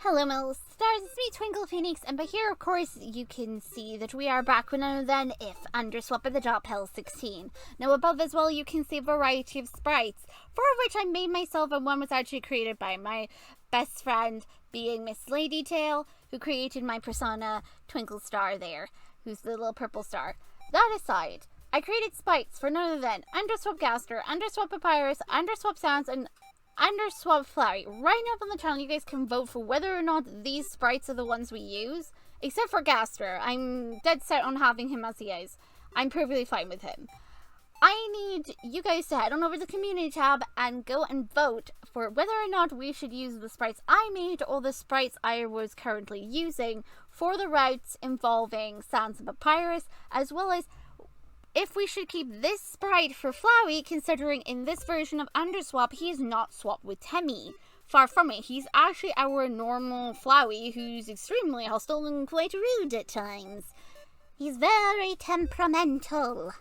Hello, my little stars, it's me, TwinklePhoenix, and by here, of course, you can see that we are back with none other than Underswap of the darkpetal16. Now, above as well, you can see a variety of sprites, four of which I made myself, and one was actually created by my best friend, being Miss Ladytail, who created my persona, Twinkle Star there, who's the little purple star. That aside, I created sprites for none other than Underswap Gaster, Underswap Papyrus, Underswap Sounds, and Underswap Flurry. Right now up on the channel, you guys can vote for whether or not these sprites are the ones we use. Except for Gaster. I'm dead set on having him as he is. I'm perfectly fine with him. I need you guys to head on over to the community tab and go and vote for whether or not we should use the sprites I made or the sprites I was currently using for the routes involving Sounds and Papyrus, as well as if we should keep this sprite for Flowey, considering in this version of Underswap, he is not swapped with Temmie. Far from it, he's actually our normal Flowey, who's extremely hostile and quite rude at times. He's very temperamental.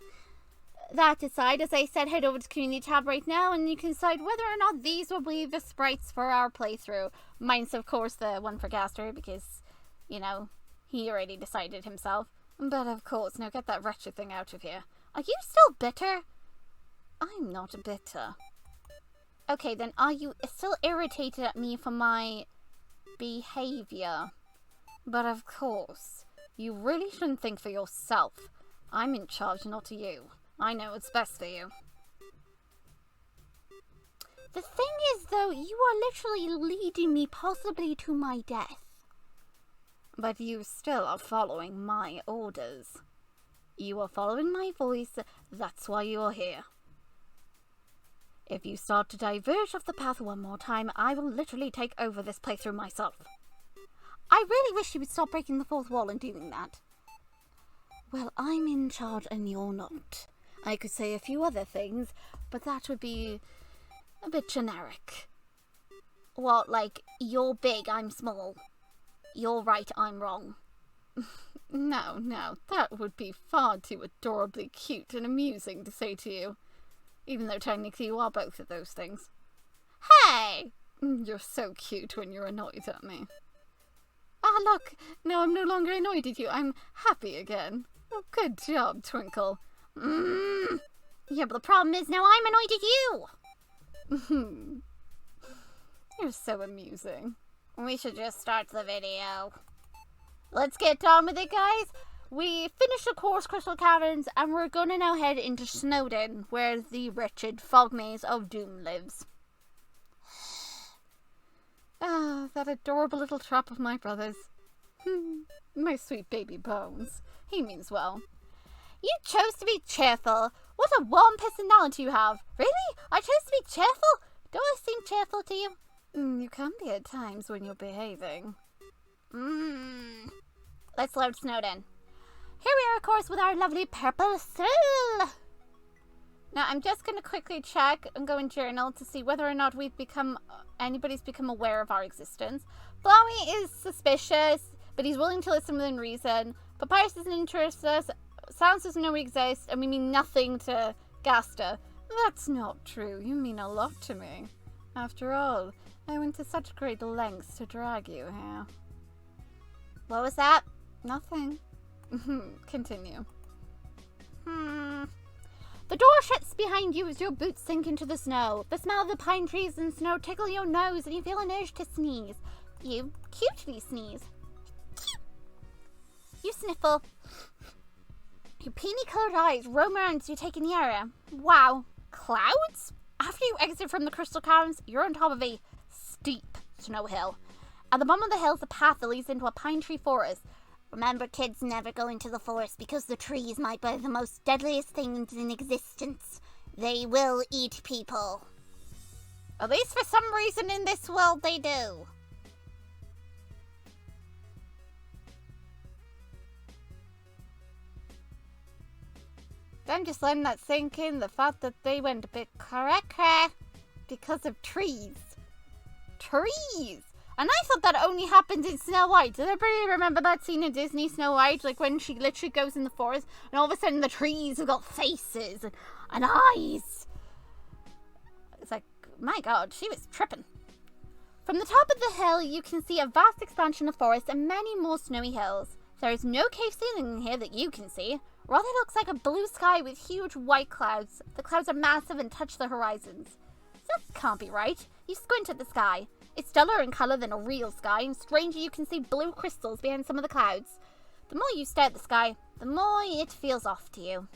That aside, as I said, head over to the community tab right now, and you can decide whether or not these will be the sprites for our playthrough. Mine's, of course, the one for Gaster, because, you know, he already decided himself. But of course, now get that wretched thing out of here. Are you still bitter? I'm not bitter. Okay, then are you still irritated at me for my behavior? But of course, you really shouldn't think for yourself. I'm in charge, not you. I know what's best for you. The thing is, though, you are literally leading me possibly to my death. But you still are following my orders. You are following my voice, that's why you are here. If you start to diverge off the path one more time, I will literally take over this playthrough myself. I really wish you would stop breaking the fourth wall and doing that. Well, I'm in charge and you're not. I could say a few other things, but that would be a bit generic. Well, like, you're big, I'm small. You're right, I'm wrong. No, that would be far too adorably cute and amusing to say to you. Even though technically you are both of those things. Hey! You're so cute when you're annoyed at me. Ah, look, now I'm no longer annoyed at you. I'm happy again. Oh, good job, Twinkle. Yeah, but the problem is now I'm annoyed at you. You're so amusing. We should just start the video. Let's get on with it, guys. We finished the course Crystal Caverns, and we're gonna now head into Snowden, where the wretched fog maze of doom lives. Ah, that adorable little trap of my brother's. My sweet baby Bones. He means well. You chose to be cheerful. What a warm personality you have. Really? I chose to be cheerful? Do I seem cheerful to you? You can be at times when you're behaving. Let's load Snowden. Here we are, of course, with our lovely purple thrill. Now, I'm just going to quickly check and go in journal to see whether or not anybody's become aware of our existence. Flowey is suspicious, but he's willing to listen within reason. Papyrus isn't interested. Sounds doesn't know we exist, and we mean nothing to Gaster. That's not true. You mean a lot to me. After all, I went to such great lengths to drag you here. What was that? Nothing. Continue. The door shuts behind you as your boots sink into the snow. The smell of the pine trees and snow tickle your nose and you feel an urge to sneeze. You cutely sneeze. You sniffle. Your peony-coloured eyes roam around as you take in the area. Wow. Clouds? After you exit from the Crystal Caverns, you're on top of a steep snow hill. At the bottom of the hill is a path that leads into a pine tree forest. Remember, kids, never go into the forest because the trees might be the most deadliest things in existence. They will eat people. At least for some reason in this world they do. I'm just letting that sink in, the fact that they went a bit cracker because of trees. Trees! And I thought that only happened in Snow White. Does everybody remember that scene in Disney Snow White? Like when she literally goes in the forest and all of a sudden the trees have got faces and eyes. It's like, my god, she was tripping. From the top of the hill, you can see a vast expansion of forest and many more snowy hills. There is no cave ceiling in here that you can see. Rather, it looks like a blue sky with huge white clouds. The clouds are massive and touch the horizons. That can't be right. You squint at the sky. It's duller in colour than a real sky, and strangely you can see blue crystals behind some of the clouds. The more you stare at the sky, the more it feels off to you.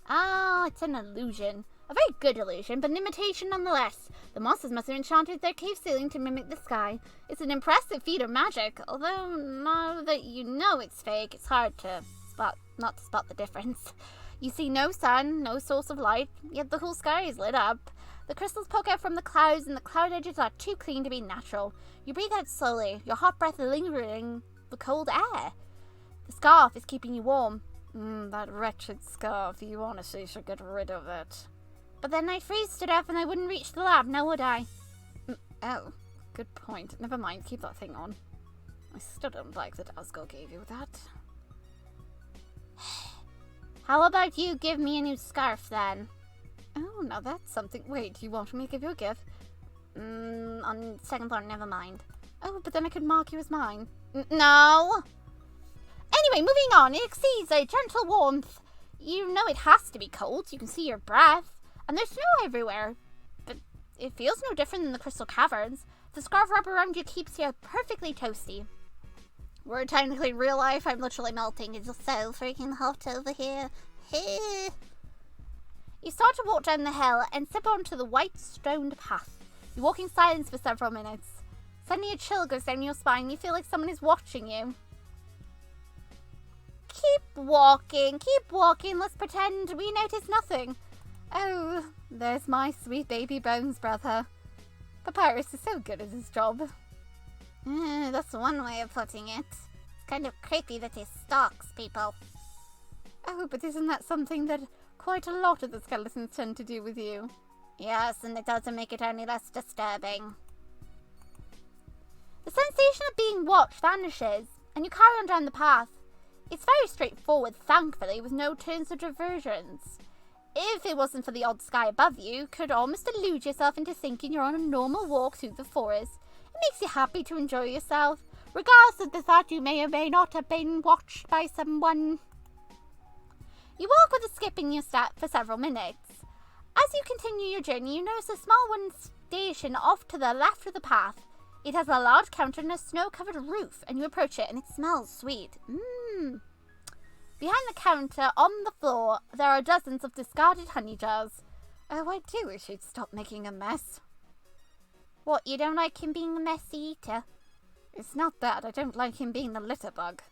Ah, it's an illusion. A very good illusion, but an imitation nonetheless. The monsters must have enchanted their cave ceiling to mimic the sky. It's an impressive feat of magic, although now that you know it's fake, it's hard to not to spot the difference. You see no sun, no source of light, yet the whole sky is lit up. The crystals poke out from the clouds, and the cloud edges are too clean to be natural. You breathe out slowly, your hot breath lingering the cold air. The scarf is keeping you warm. That wretched scarf. You honestly should get rid of it. But then I'd freeze to death and I wouldn't reach the lab, now would I? Oh, good point. Never mind, keep that thing on. I still don't like that Asgore gave you that. How about you give me a new scarf then? Oh, now that's something. Wait, you want me to give you a gift? On second thought, never mind. Oh, but then I could mark you as mine. No! Anyway, moving on. It exceeds a gentle warmth. You know it has to be cold. You can see your breath. And there's snow everywhere. But it feels no different than the crystal caverns. The scarf wrap around you keeps you perfectly toasty. We're technically in real life. I'm literally melting. It's just so freaking hot over here. You start to walk down the hill and step onto the white stoned path. You walk in silence for several minutes. Suddenly a chill goes down your spine. You feel like someone is watching you. Keep walking. Let's pretend we notice nothing. Oh, there's my sweet baby bones brother. Papyrus is so good at his job. That's one way of putting it. It's kind of creepy that he stalks people. Oh, but isn't that something that quite a lot of the skeletons tend to do with you? Yes, and it doesn't make it any less disturbing. The sensation of being watched vanishes, and you carry on down the path. It's very straightforward, thankfully, with no turns or diversions. If it wasn't for the odd sky above you, you could almost delude yourself into thinking you're on a normal walk through the forest. It makes you happy to enjoy yourself, regardless of the thought you may or may not have been watched by someone. You walk with a skip in your step for several minutes. As you continue your journey, you notice a small wooden station off to the left of the path. It has a large counter and a snow-covered roof, and you approach it, and it smells sweet. Behind the counter, on the floor, there are dozens of discarded honey jars. Oh, I do wish he'd stop making a mess. What, you don't like him being a messy eater? It's not that, I don't like him being a litter bug.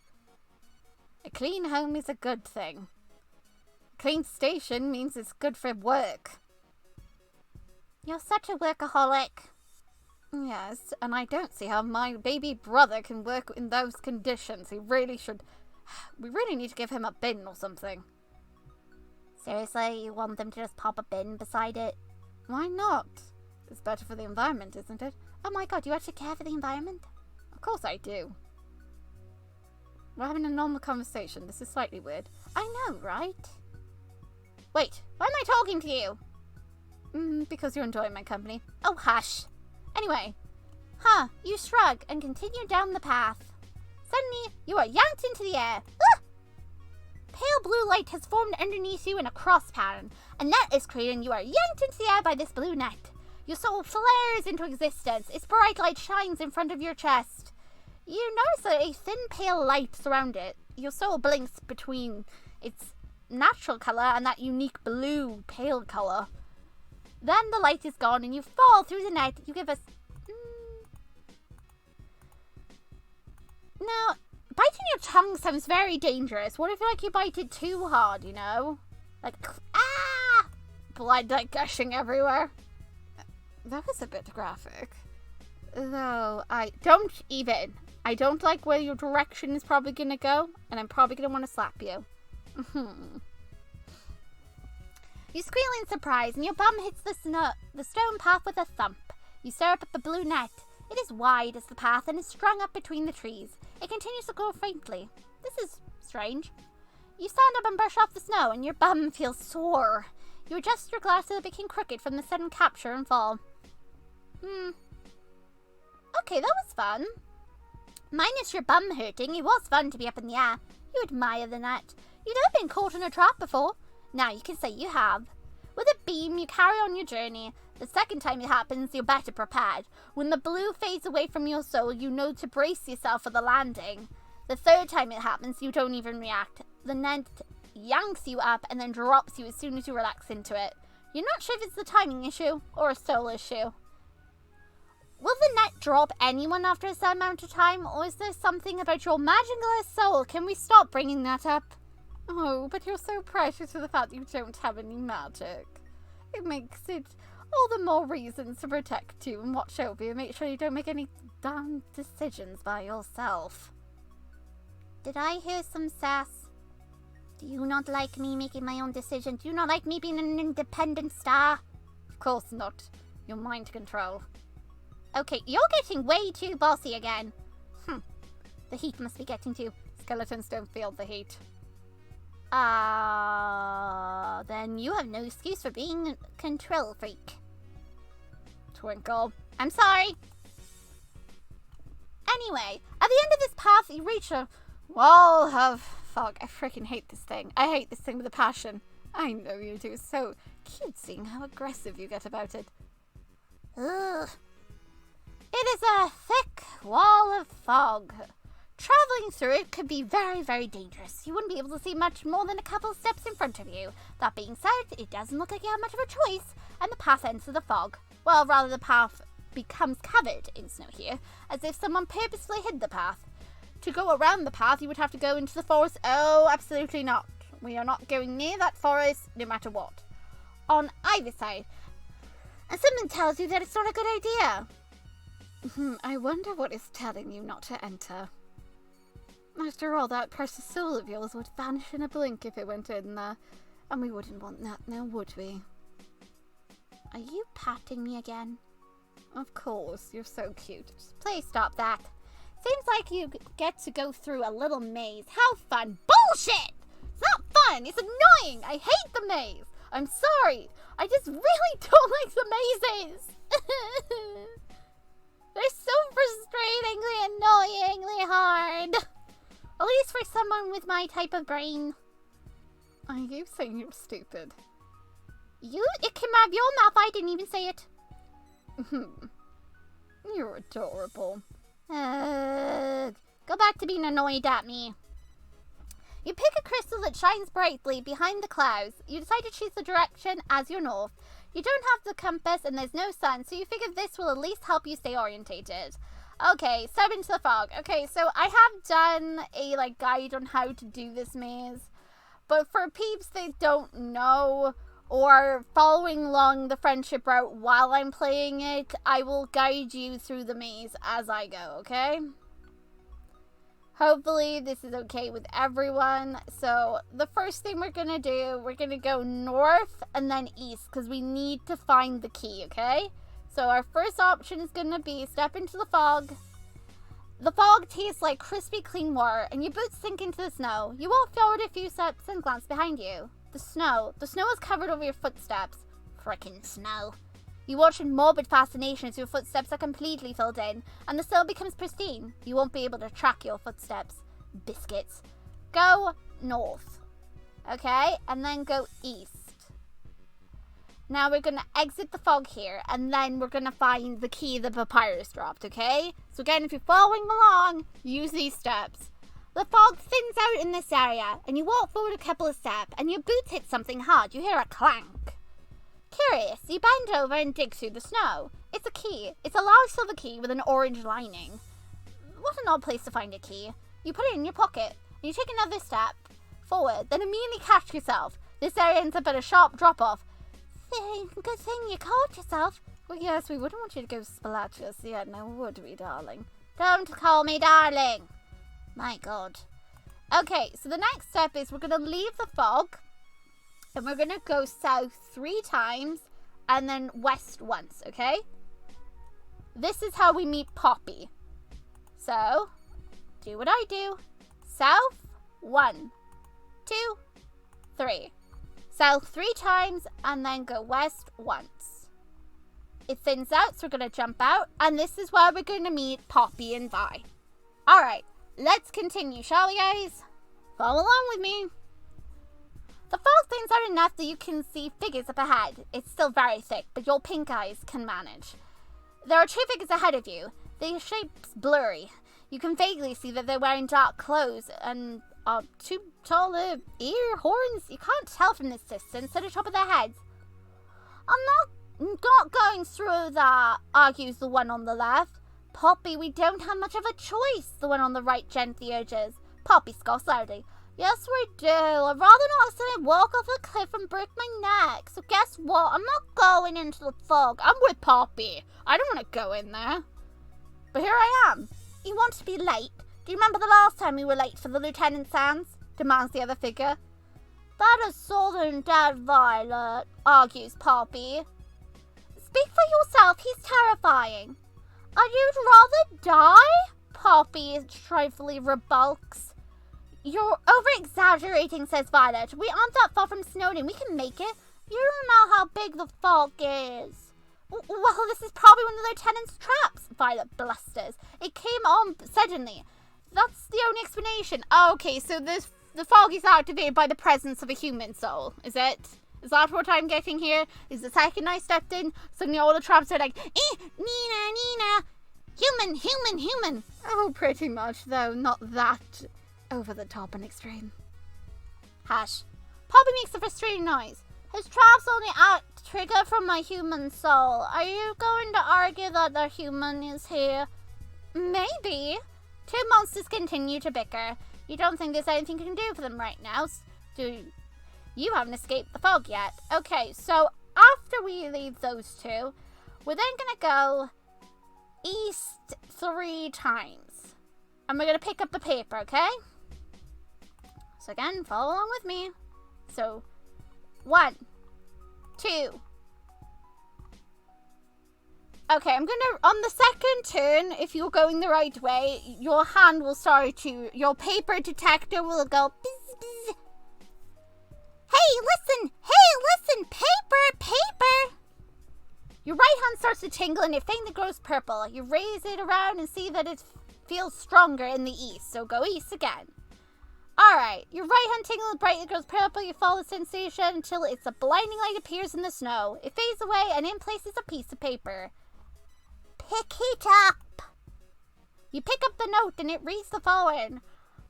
A clean home is a good thing. A clean station means it's good for work. You're such a workaholic. Yes, and I don't see how my baby brother can work in those conditions. He really should. We really need to give him a bin or something. Seriously, you want them to just pop a bin beside it? Why not? It's better for the environment, isn't it? Oh my god, you actually care for the environment? Of course I do. We're having a normal conversation. This is slightly weird. I know, right? Wait, why am I talking to you? Because you're enjoying my company. Oh, hush. Anyway. You shrug and continue down the path. Suddenly, you are yanked into the air. Ah! Pale blue light has formed underneath you in a cross pattern. A net is created and you are yanked into the air by this blue net. Your soul flares into existence. Its bright light shines in front of your chest. You notice that a thin pale light surrounds it. Your soul blinks between its natural color and that unique blue pale color. Then the light is gone and you fall through the net. You give us... Now, biting your tongue sounds very dangerous. What if you bite it too hard, you know? Like, blood gushing everywhere. That was a bit graphic. Though, I don't like where your direction is probably gonna go, and I'm probably gonna want to slap you. You squeal in surprise, and your bum hits the stone path with a thump. You stare up at the blue net. It is wide as the path and is strung up between the trees. It continues to glow faintly. This is strange. You stand up and brush off the snow, and your bum feels sore. You adjust your glasses that became crooked from the sudden capture and fall. Okay, that was fun. Minus your bum hurting, it was fun to be up in the air. You admire the net. You'd never been caught in a trap before. Now you can say you have. With a beam, you carry on your journey. The second time it happens, you're better prepared. When the blue fades away from your soul, you know to brace yourself for the landing. The third time it happens, you don't even react. The net yanks you up and then drops you as soon as you relax into it. You're not sure if it's the timing issue or a soul issue. Will the net drop anyone after a certain amount of time, or is there something about your magical soul? Can we stop bringing that up? Oh, but you're so precious to the fact that you don't have any magic. It makes it all the more reasons to protect you and watch over you. Make sure you don't make any dumb decisions by yourself. Did I hear some sass? Do you not like me making my own decisions? Do you not like me being an independent star? Of course not. Your mind control. Okay, you're getting way too bossy again. The heat must be getting to you. Skeletons don't feel the heat. Then you have no excuse for being a control freak. Twinkle. I'm sorry. Anyway, at the end of this path, you reach a wall of fog. I freaking hate this thing. I hate this thing with a passion. I know you do. So cute seeing how aggressive you get about it. Ugh. It is a thick wall of fog. Traveling through it could be very, very dangerous. You wouldn't be able to see much more than a couple steps in front of you. That being said, it doesn't look like you have much of a choice, and the path ends with the fog. Well, rather, the path becomes covered in snow here, as if someone purposefully hid the path. To go around the path, you would have to go into the forest. Oh, absolutely not. We are not going near that forest, no matter what. On either side. And something tells you that it's not a good idea. I wonder what is telling you not to enter. After all, that precious soul of yours would vanish in a blink if it went in there. And we wouldn't want that now, would we? Are you patting me again? Of course, you're so cute. Please stop that. Seems like you get to go through a little maze. How fun. Bullshit! It's not fun. It's annoying. I hate the maze. I'm sorry. I just really don't like the mazes. They're so frustratingly, annoyingly hard. At least for someone with my type of brain. Are you saying you're stupid? It came out of your mouth. I didn't even say it. You're adorable. Go back to being annoyed at me. You pick a crystal that shines brightly behind the clouds. You decide to choose the direction as your north. You don't have the compass and there's no sun, so you figure this will at least help you stay orientated. Okay, step into the fog. Okay, so I have done a guide on how to do this maze, but for peeps that don't know or following along the friendship route while I'm playing it, I will guide you through the maze as I go, okay? Hopefully this is okay with everyone. So the first thing we're gonna do, we're gonna go north and then east because we need to find the key, okay? So our first option is gonna be step into the fog. The fog tastes like crispy clean water and your boots sink into the snow. You walk forward a few steps and glance behind you. The snow is covered over your footsteps. Frickin' snow. You watch in morbid fascination as your footsteps are completely filled in, and the snow becomes pristine. You won't be able to track your footsteps. Biscuits. Go north. Okay? And then go east. Now we're going to exit the fog here, and then we're going to find the key the papyrus dropped, okay? So again, if you're following along, use these steps. The fog thins out in this area, and you walk forward a couple of steps, and your boots hit something hard. You hear a clank. Curious, you bend over and dig through the snow. It's a key. It's a large silver key with an orange lining. What an odd place to find a key. You put it in your pocket, and you take another step forward, then immediately catch yourself. This area ends up at a sharp drop-off. Good thing you caught yourself. Well, yes, we wouldn't want you to go splat us yet, now would we, darling? Don't call me darling. My God. Okay, so the next step is we're going to leave the fog, and we're going to go south 3 times, and then west once, okay? This is how we meet Poppy. So, do what I do. South, 1, 2, 3. South 3 times, and then go west once. it thins out, so we're going to jump out. And this is where we're going to meet Poppy and Vi. Alright, let's continue, shall we, guys? Follow along with me. The fog thins out enough that you can see figures up ahead. It's still very thick, but your pink eyes can manage. There are 2 figures ahead of you. Their shape's blurry. You can vaguely see that they're wearing dark clothes and 2 tall ear horns. You can't tell from this distance at the top of their heads. I'm not going through that, argues the one on the left. Poppy, we don't have much of a choice, the one on the right gently urges. Poppy scoffs loudly. Yes, we do. I'd rather not accidentally walk off a cliff and break my neck. So guess what? I'm not going into the fog. I'm with Poppy. I don't want to go in there. But here I am. You want to be late? Do you remember the last time we were late for the lieutenant's hands? Demands the other figure. That is Southern Dead Violet, argues Poppy. Speak for yourself. He's terrifying. Are you rather die? Poppy trifling rebulks. You're over-exaggerating, says Violet. We aren't that far from Snowdon. We can make it. You don't know how big the fog is. Well, this is probably one of the lieutenant's traps, Violet blusters. It came on suddenly. That's the only explanation. Okay, so the fog is activated by the presence of a human soul, is it? Is that what I'm getting here? Is the second I stepped in, suddenly all the traps are like, Nina, human, human, human. Oh, pretty much, though, not that over the top and extreme. Hush. Poppy makes a frustrating noise. His traps only trigger from my human soul. Are you going to argue that the human is here? Maybe. 2 monsters continue to bicker. You don't think there's anything you can do for them right now? You haven't escaped the fog yet. Okay, so after we leave those 2, we're then going to go east 3 times. And we're going to pick up the paper, okay? So again, follow along with me. So, 1, 2. Okay, I'm gonna, on the second turn, if you're going the right way, your hand will start to, your paper detector will go bzz, bzz. Hey, listen, paper. Your right hand starts to tingle and it faintly grows purple. You raise it around and see that it feels stronger in the east, so go east again. Alright, your right hand tingles brightly, grows purple, you follow the sensation until it's a blinding light appears in the snow. It fades away and in place is a piece of paper. Pick it up! You pick up the note and it reads the following.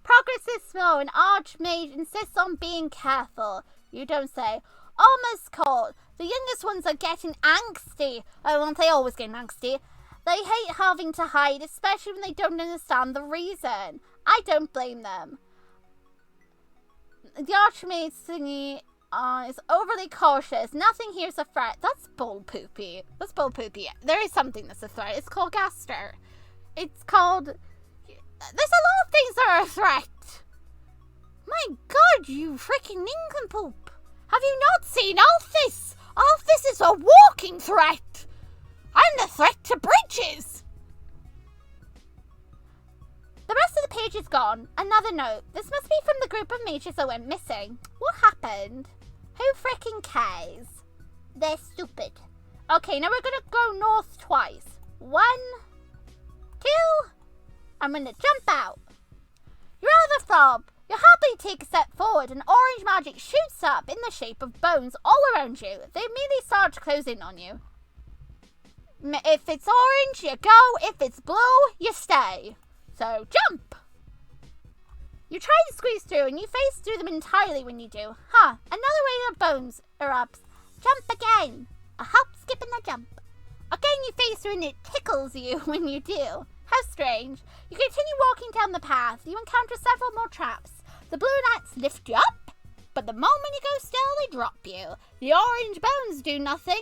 Progress is slow and Archmage insists on being careful. You don't say, almost caught. The youngest ones are getting angsty. Oh, aren't they always getting angsty? They hate having to hide, especially when they don't understand the reason. I don't blame them. The Archmage thingy is overly cautious. Nothing here's a threat. That's bull poopy. There is something that's a threat. It's called Gaster. It's called... There's a lot of things that are a threat. My god, you freaking nincompoop. Have you not seen Alphys? Alphys is a walking threat. I'm the threat to bridges. The rest of the page is gone. Another note. This must be from the group of mages that went missing. What happened? Who freaking cares? They're stupid. Okay, now we're gonna go north twice. 1, 2. I'm gonna jump out. You're out of the fob. You happily take a step forward and orange magic shoots up in the shape of bones all around you. They immediately start to close in on you. If it's orange, you go. If it's blue, you stay. So, jump! You try to squeeze through and you face through them entirely when you do. Another wave of bones erupts. Jump again. A hop, skip, and a jump. Again you face through and it tickles you when you do. How strange. You continue walking down the path. You encounter several more traps. The blue gnats lift you up, but the moment you go still, they drop you. The orange bones do nothing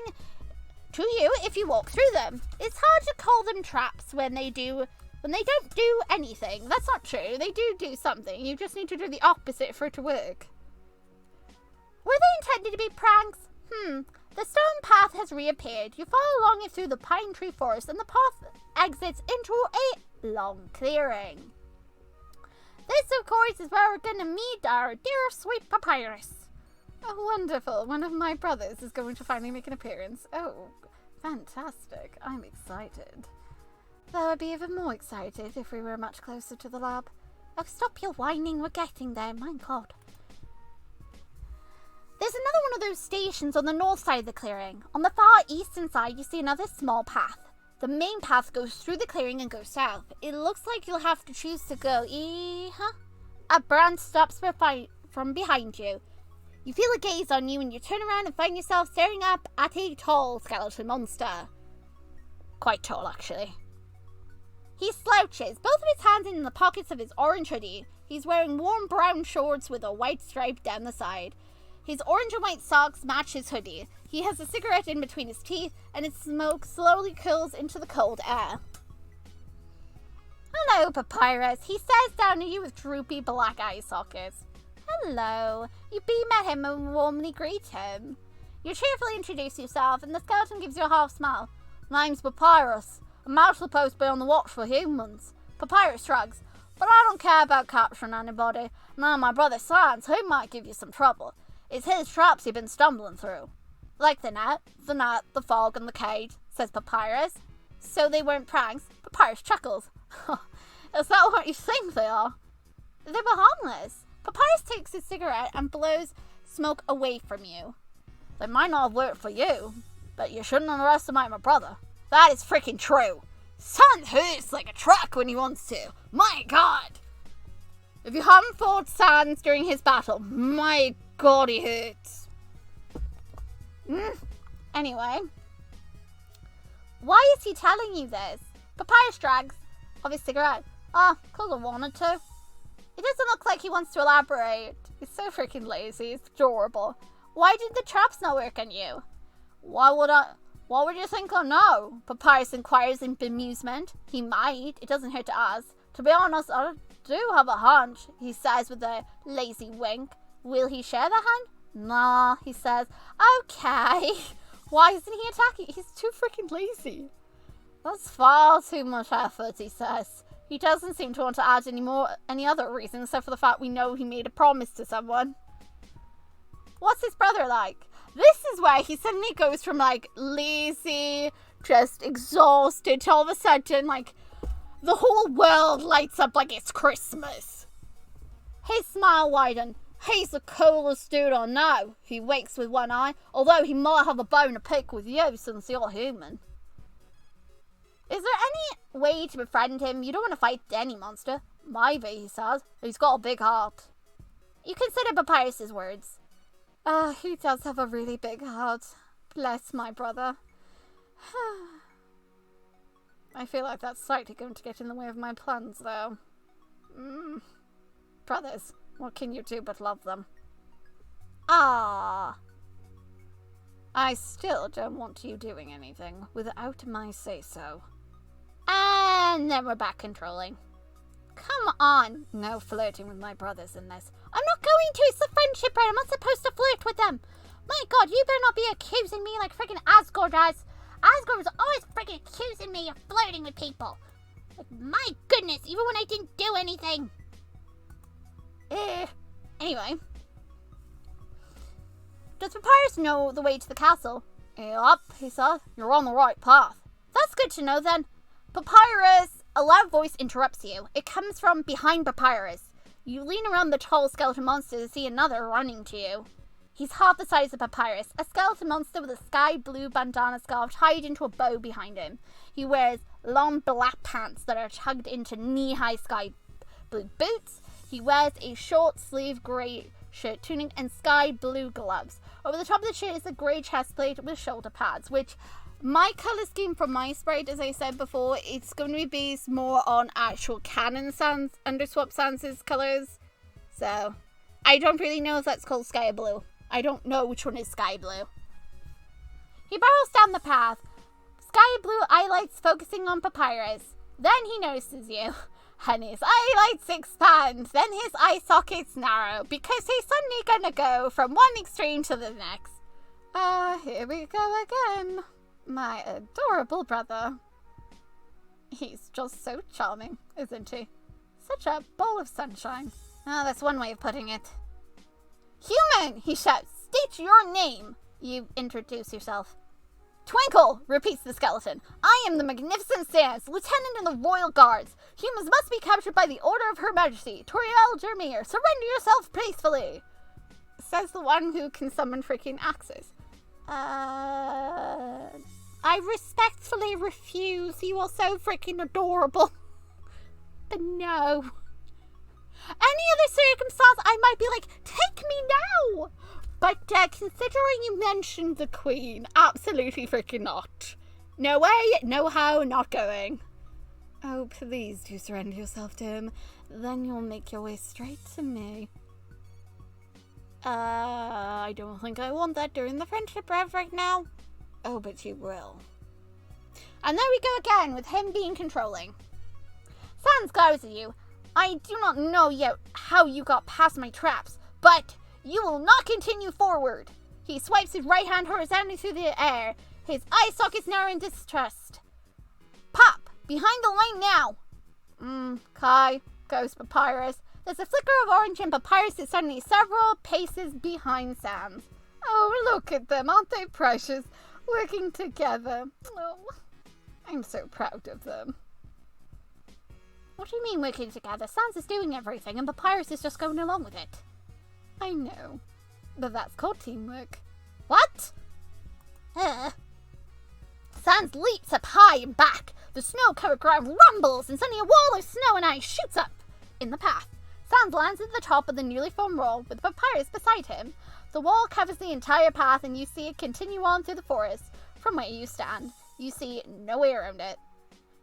to you if you walk through them. It's hard to call them traps when they don't do anything. That's not true. They do something. You just need to do the opposite for it to work. Were they intended to be pranks? The stone path has reappeared. You follow along it through the pine tree forest and the path exits into a long clearing. This, of course, is where we're going to meet our dear sweet papyrus. Oh, wonderful. One of my brothers is going to finally make an appearance. Oh, Fantastic. I'm excited. Though I'd be even more excited if we were much closer to the lab. Oh, stop your whining. We're getting there. My God. There's another one of those stations on the north side of the clearing. On the far eastern side, you see another small path. The main path goes through the clearing and goes south. It looks like you'll have to choose to go A brand stops from behind you. You feel a gaze on you and you turn around and find yourself staring up at a tall skeleton monster. Quite tall, actually. He slouches, both of his hands in the pockets of his orange hoodie. He's wearing warm brown shorts with a white stripe down the side. His orange and white socks match his hoodie. He has a cigarette in between his teeth, and its smoke slowly curls into the cold air. Hello, Papyrus. He stares down at you with droopy black eye sockets. Hello. You beam at him and warmly greet him. You cheerfully introduce yourself, and the skeleton gives you a half smile. Name's Papyrus. I'm out supposed to be on the watch for humans. Papyrus shrugs. But I don't care about capturing anybody. Now my brother Sans, he might give you some trouble. It's his traps you've been stumbling through. Like the net, the fog, and the cage, says Papyrus. So they weren't pranks? Papyrus chuckles. Is that what you think they are? They were harmless. Papyrus takes his cigarette and blows smoke away from you. They might not have worked for you, but you shouldn't underestimate my brother. That is freaking true. Sans hurts like a truck when he wants to. My God. If you haven't fought Sans during his battle, my God, he hurts. Anyway. Why is he telling you this? Papyrus drags of his cigarette. Cause I wanted to. It doesn't look like he wants to elaborate. He's so freaking lazy. It's adorable. Why did the traps not work on you? Why would you think I know? Papyrus inquires in bemusement. He might. It doesn't hurt to ask. To be honest, I do have a hunch, he says with a lazy wink. Will he share the hand? Nah, he says. Okay. Why isn't he attacking? He's too freaking lazy. That's far too much effort, he says. He doesn't seem to want to add any other reason except for the fact we know he made a promise to someone. What's his brother like? This is where he suddenly goes from like lazy, just exhausted, to all of a sudden like the whole world lights up like it's Christmas. His smile widened. He's the coolest dude I know. He winks with one eye, although he might have a bone to pick with you since you're human. Is there any way to befriend him? You don't want to fight any monster. Maybe, he says. He's got a big heart. You consider Papyrus's words. He does have a really big heart. Bless my brother. I feel like that's slightly going to get in the way of my plans, though. Brothers, what can you do but love them? I still don't want you doing anything without my say-so. And then we're back controlling. Come on. No flirting with my brothers in this. I'm not going to. It's the friendship right. I'm not supposed to flirt with them. My God, you better not be accusing me like freaking Asgore does. Asgore was always freaking accusing me of flirting with people. Like, my goodness, even when I didn't do anything. Anyway. Does Papyrus know the way to the castle? Yup, he said. You're on the right path. That's good to know then. Papyrus, a loud voice interrupts you. It comes from behind Papyrus. You lean around the tall skeleton monster to see another running to you. He's half the size of Papyrus, a skeleton monster with a sky blue bandana scarf tied into a bow behind him. He wears long black pants that are tugged into knee-high sky blue boots. He wears a short-sleeved grey shirt tunic and sky blue gloves. Over the top of the shirt is a grey chest plate with shoulder pads, which my colour scheme for my sprite, as I said before, it's going to be based more on actual canon Sans, Underswap Sans' colours. So, I don't really know if that's called sky blue. I don't know which one is sky blue. He barrels down the path, sky blue highlights focusing on Papyrus. Then he notices you, and his highlights expand. Then his eye sockets narrow, because he's suddenly gonna go from one extreme to the next. Here we go again. My adorable brother. He's just so charming, isn't he? Such a ball of sunshine. That's one way of putting it. Human, he shouts. State your name. You introduce yourself. Twinkle, repeats the skeleton. I am the magnificent Sans, lieutenant in the Royal Guards. Humans must be captured by the order of Her Majesty. Toriel Dermere, surrender yourself peacefully. Says the one who can summon freaking axes. I respectfully refuse. You are so freaking adorable. But no. Any other circumstance, I might be like, take me now. But considering you mentioned the Queen, absolutely freaking not. No way, no how, not going. Oh, please do surrender yourself to him. Then you'll make your way straight to me. I don't think I want that during the friendship rev right now. Oh, but you will. And there we go again, with him being controlling. Sans glares at you. I do not know yet how you got past my traps, but you will not continue forward. He swipes his right hand horizontally through the air. His eye sockets narrow in distrust. Pop! Behind the line now! Kai, goes Papyrus. There's a flicker of orange and Papyrus is suddenly several paces behind Sans. Oh, look at them, aren't they precious? Working together. Oh, I'm so proud of them. What do you mean working together? Sans is doing everything and Papyrus is just going along with it. I know, but that's called teamwork. What? Sans leaps up high and back. The snow-covered ground rumbles and suddenly a wall of snow and ice shoots up in the path. Sans lands at the top of the newly formed wall with Papyrus beside him. The wall covers the entire path and you see it continue on through the forest. From where you stand, you see no way around it.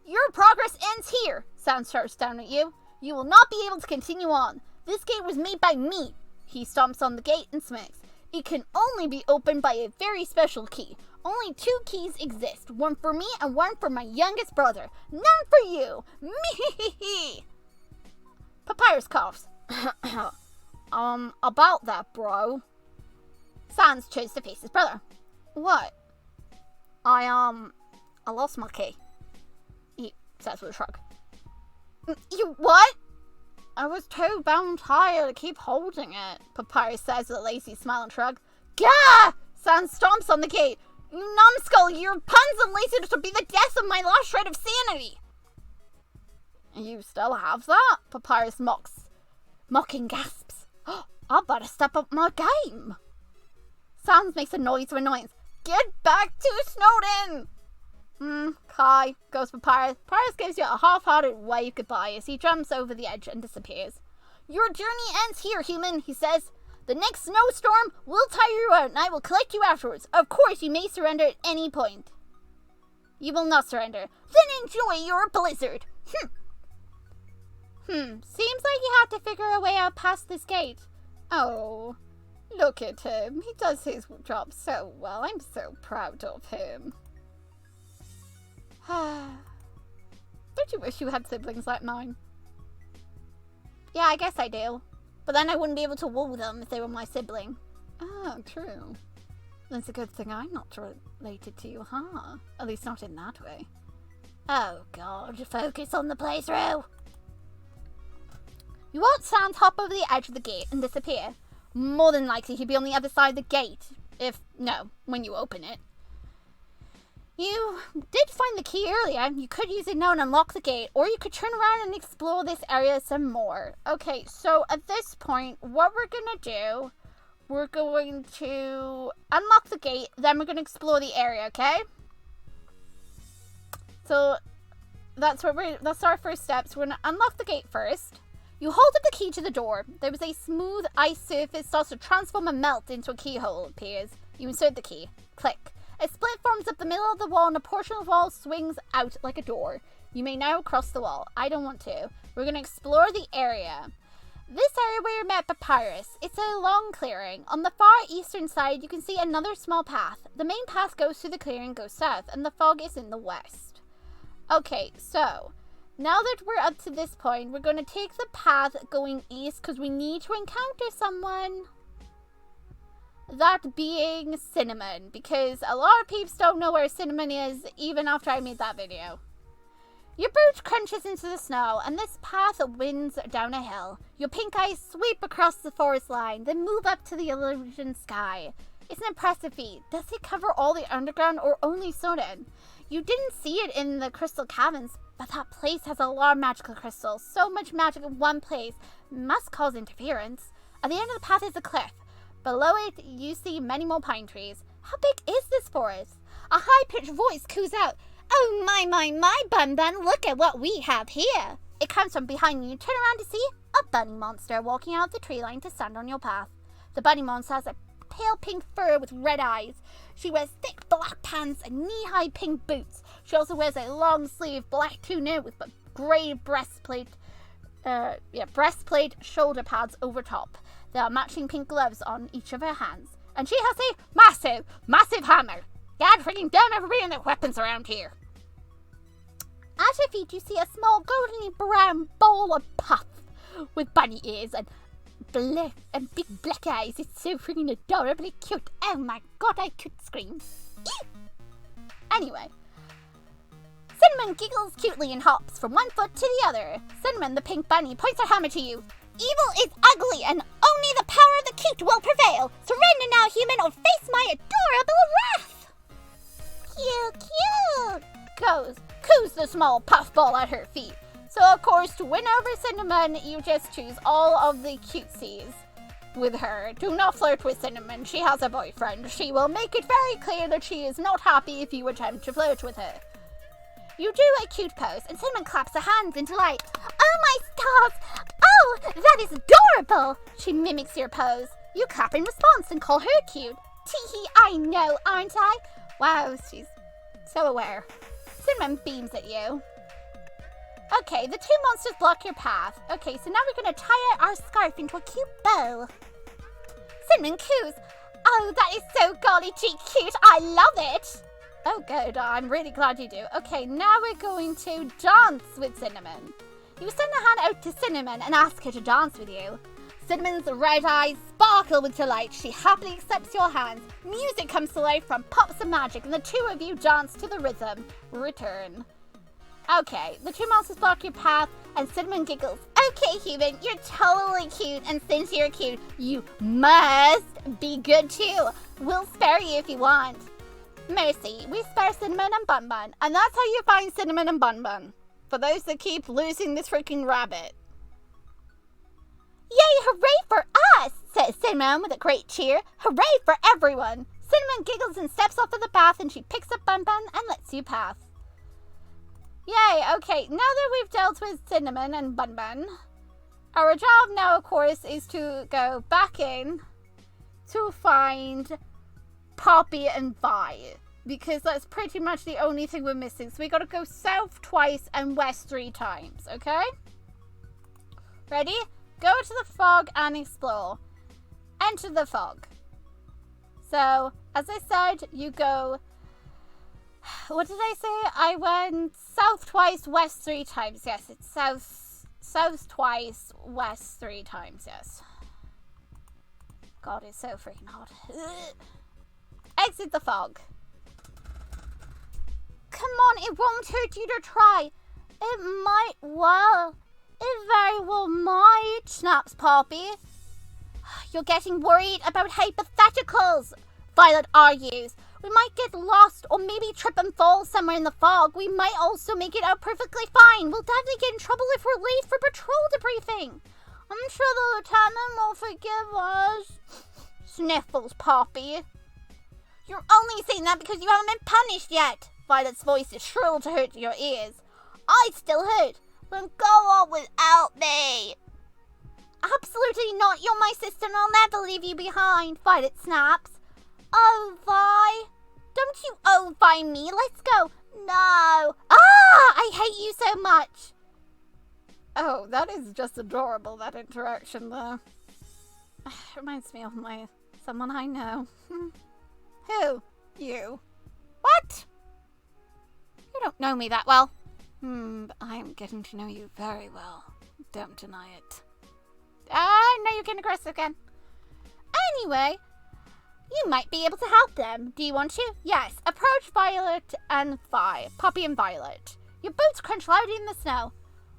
Your progress ends here, Sans shouts down at you. You will not be able to continue on. This gate was made by me. He stomps on the gate and smacks. It can only be opened by a very special key. Only 2 keys exist. One for me and one for my youngest brother. None for you. Me. Papyrus coughs. About that, bro. Sans turns to face his brother. What? I lost my key. He says with a shrug. You what? I was too bound tired to keep holding it, Papyrus says with a lazy smile and shrug. Gah! Sans stomps on the gate. You numbskull, your puns and laziness will be the death of my last shred of sanity. You still have that? Papyrus mocking gasps. I better step up my game. Sans makes a noise of annoyance. Get back to Snowden! Kai, goes Papyrus. Papyrus gives you a half-hearted wave goodbye as he jumps over the edge and disappears. Your journey ends here, human, he says. The next snowstorm will tire you out and I will collect you afterwards. Of course, you may surrender at any point. You will not surrender. Then enjoy your blizzard. Seems like you have to figure a way out past this gate. Oh, look at him. He does his job so well. I'm so proud of him. Don't you wish you had siblings like mine? Yeah, I guess I do. But then I wouldn't be able to woo them if they were my sibling. Oh, true. That's a good thing I'm not related to you, huh? At least not in that way. Oh god, focus on the playthrough! You watch Sans hop over the edge of the gate and disappear. More than likely he'd be on the other side of the gate. When you open it. You did find the key earlier. You could use it now and unlock the gate, or you could turn around and explore this area some more. Okay, so at this point, what we're gonna do, we're going to unlock the gate, then we're gonna explore the area, okay? So that's our first steps. We're gonna unlock the gate first. You hold up the key to the door. There was a smooth ice surface starts to transform and melt into a keyhole appears. You insert the key. Click. A split forms up the middle of the wall and a portion of the wall swings out like a door. You may now cross the wall. I don't want to. We're going to explore the area. This area where you met Papyrus. It's a long clearing. On the far eastern side, you can see another small path. The main path goes through the clearing, goes south, and the fog is in the west. Okay, so now that we're up to this point, we're going to take the path going east because we need to encounter someone. That being Cinnamon, because a lot of peeps don't know where Cinnamon is even after I made that video. Your boot crunches into the snow, and this path winds down a hill. Your pink eyes sweep across the forest line, then move up to the illusion sky. It's an impressive feat. Does it cover all the underground or only Soden? You didn't see it in the crystal caverns, but that place has a lot of magical crystals. So much magic in one place must cause interference. At the end of the path is a cliff. Below it, you see many more pine trees. How big is this forest? A high-pitched voice coos out. Oh my, Bun Bun, look at what we have here. It comes from behind you. Turn around to see a bunny monster walking out of the tree line to stand on your path. The bunny monster has a pale pink fur with red eyes. She wears thick black pants and knee-high pink boots. She also wears a long-sleeve black tunic with grey breastplate, shoulder pads over top. There are matching pink gloves on each of her hands. And she has a massive hammer. God freaking damn everybody and their weapons around here. At her feet you see a small goldeny brown bowl of puff with bunny ears and big black eyes. It's so freaking adorably cute. Oh my god, I could scream. Ew. Anyway, Cinnamon giggles cutely and hops from one foot to the other. Cinnamon, the pink bunny, points her hammer to you. Evil is ugly and only the power of the cute will prevail. Surrender now, human, or face my adorable wrath. Cute. Coos the small puffball at her feet. So, of course, to win over Cinnamon, you just choose all of the cutesies with her. Do not flirt with Cinnamon. She has a boyfriend. She will make it very clear that she is not happy if you attempt to flirt with her. You do a cute pose, and Cinnamon claps her hands in delight. Oh, my stars! Oh, that is adorable! She mimics your pose. You clap in response and call her cute. Tee-hee, I know, aren't I? Wow, she's so aware. Cinnamon beams at you. Okay, the two monsters block your path. Okay, so now we're going to tie our scarf into a cute bow. Cinnamon coos. Oh, that is so golly gee cute. I love it. Oh, good. I'm really glad you do. Okay, now we're going to dance with Cinnamon. You send a hand out to Cinnamon and ask her to dance with you. Cinnamon's red eyes sparkle with delight. She happily accepts your hands. Music comes to life from pops of magic, and the two of you dance to the rhythm. Return. Okay, the two monsters block your path, and Cinnamon giggles. Okay, human, you're totally cute, and since you're cute, you must be good too. We'll spare you if you want. Mercy, we spare Cinnamon and Bun Bun, and that's how you find Cinnamon and Bun Bun. For those that keep losing this freaking rabbit. Yay, hooray for us, says Cinnamon with a great cheer. Hooray for everyone. Cinnamon giggles and steps off of the path, and she picks up Bun Bun and lets you pass. Yay, okay, now that we've dealt with Cinnamon and Bun Bun, our job now, of course, is to go back in to find Poppy and Vi, because that's pretty much the only thing we're missing. So we gotta go south twice and west 3 times, okay? Ready? Go to the fog and explore. Enter the fog. So, as I said, you go... What did I say? I went south twice, west 3 times. Yes, it's south twice, west 3 times. Yes. God, it's so freaking hot. Ugh. Exit the fog. Come on, it won't hurt you to try. It might, well, it very well might, snaps Poppy. You're getting worried about hypotheticals, Violet argues. We might get lost or maybe trip and fall somewhere in the fog. We might also make it out perfectly fine. We'll definitely get in trouble if we're late for patrol debriefing. I'm sure the lieutenant will forgive us. Sniffles Poppy. You're only saying that because you haven't been punished yet. Violet's voice is shrill to hurt your ears. I still hurt. Then go on without me. Absolutely not. You're my sister and I'll never leave you behind. Violet snaps. Oh, Vi. Don't you oh-Vi me. Let's go. No. I hate you so much. Oh, that is just adorable, that interaction there. Reminds me of someone I know. Who? You. What? You don't know me that well. But I'm getting to know you very well. Don't deny it. Now you're getting aggressive again. Anyway, you might be able to help them. Do you want to? Yes. Approach Violet and Vi. Poppy and Violet. Your boots crunch loudly in the snow.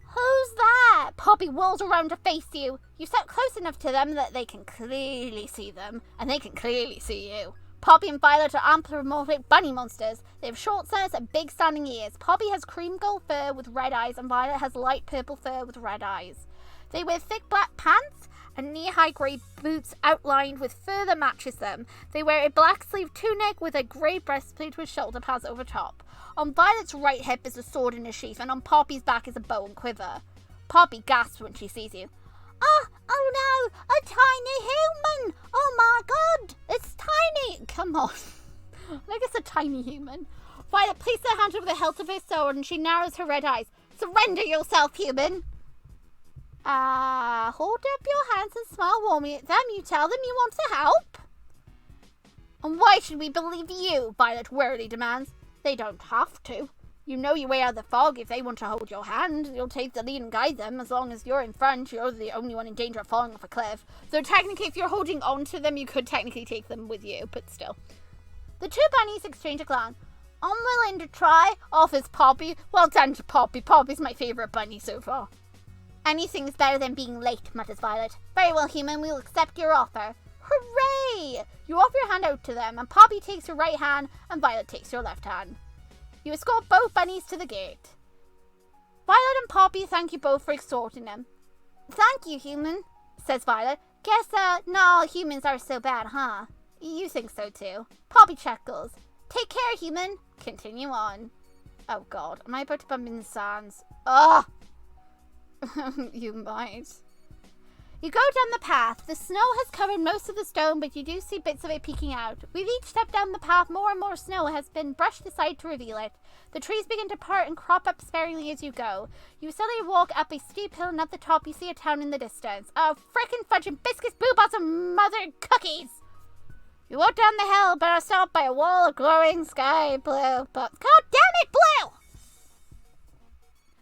Who's that? Poppy whirls around to face you. You step close enough to them that they can clearly see them, and they can clearly see you. Poppy and Violet are anthropomorphic bunny monsters. They have short snout and big standing ears. Poppy has cream gold fur with red eyes, and Violet has light purple fur with red eyes. They wear thick black pants and knee-high grey boots outlined with fur that matches them. They wear a black sleeve tunic with a grey breastplate with shoulder pads over top. On Violet's right hip is a sword in a sheath, and on Poppy's back is a bow and quiver. Poppy gasps when she sees you. Oh no, a tiny human! Oh my god, it's tiny! Come on. I guess a tiny human. Violet places her hand over the hilt of her sword and she narrows her red eyes. Surrender yourself, human! Hold up your hands and smile warmly at them. You tell them you want to help? And why should we believe you? Violet wearily demands. They don't have to. You know your way out of the fog. If they want to hold your hand, you'll take the lead and guide them. As long as you're in front, you're the only one in danger of falling off a cliff. So technically, if you're holding on to them, you could technically take them with you, but still. The two bunnies exchange a glance. I'm willing to try, offers Poppy. Well done to Poppy. Poppy's my favourite bunny so far. Anything's better than being late, mutters Violet. Very well, human, we'll accept your offer. Hooray! You offer your hand out to them, and Poppy takes your right hand, and Violet takes your left hand. You escort both bunnies to the gate. Violet and Poppy thank you both for escorting them. Thank you, human, says Violet. Guess, not all humans are so bad, huh? You think so, too. Poppy chuckles. Take care, human. Continue on. Oh, God. Am I about to bump into Sans? Ugh! You might. You go down the path. The snow has covered most of the stone, but you do see bits of it peeking out. With each step down the path, more and more snow has been brushed aside to reveal it. The trees begin to part and crop up sparingly as you go. You suddenly walk up a steep hill, and at the top you see a town in the distance. Oh, frickin' fudge and biscuits, boobas, and mother cookies! You walk down the hill, but are stopped by a wall of glowing sky blue. But God damn it, Blue!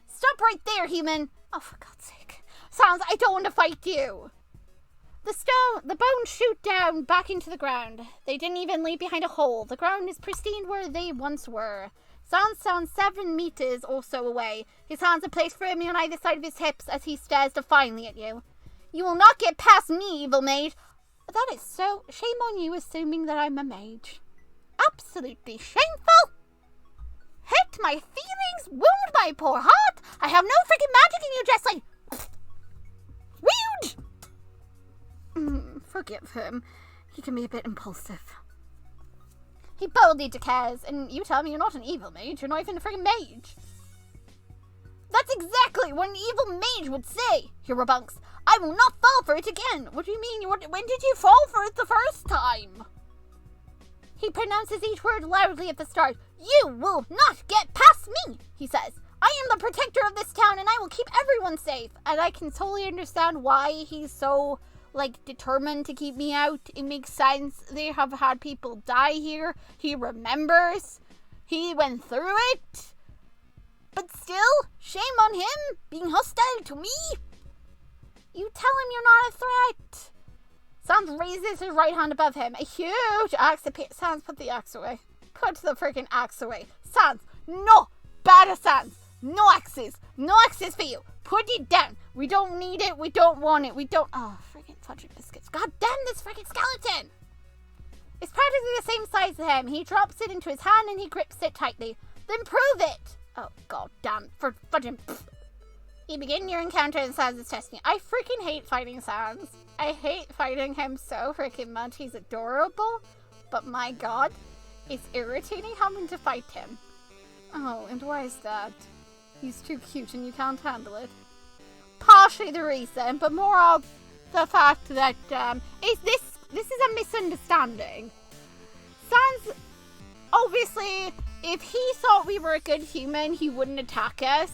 Stop right there, human! Oh, for God's sake. Sans, I don't want to fight you. The bones shoot down back into the ground. They didn't even leave behind a hole. The ground is pristine where they once were. Sans sounds 7 meters or so away. His hands are placed firmly on either side of his hips as he stares defiantly at you. You will not get past me, evil mage. That is so... Shame on you assuming that I'm a mage. Absolutely shameful. Hurt my feelings, wound my poor heart. I have no freaking magic in you, Jessie. Rude! Forgive him. He can be a bit impulsive. He boldly declares, and you tell me you're not an evil mage. You're not even a freaking mage. That's exactly what an evil mage would say, he rebunks. I will not fall for it again. What do you mean? When did you fall for it the first time? He pronounces each word loudly at the start. You will not get past me, he says. I am the protector of this town, and I will keep everyone safe. And I can totally understand why he's so, determined to keep me out. It makes sense. They have had people die here. He remembers. He went through it. But still, shame on him being hostile to me. You tell him you're not a threat. Sans raises his right hand above him. A huge axe appears. Sans, put the axe away. Put the freaking axe away. Sans, no! Bad Sans. No axes. No axes for you. Put it down. We don't need it. We don't want it. We don't... Oh, freaking fudge biscuits. God damn this freaking skeleton. It's practically the same size as him. He drops it into his hand and he grips it tightly. Then prove it. Oh, god damn. For fudging... You begin your encounter and Sans is testing you. I freaking hate fighting Sans. I hate fighting him so freaking much. He's adorable. But my god, it's irritating having to fight him. Oh, and why is that? He's too cute and you can't handle it. Partially the reason, but more of the fact that this is a misunderstanding. Sans, obviously, if he thought we were a good human, he wouldn't attack us.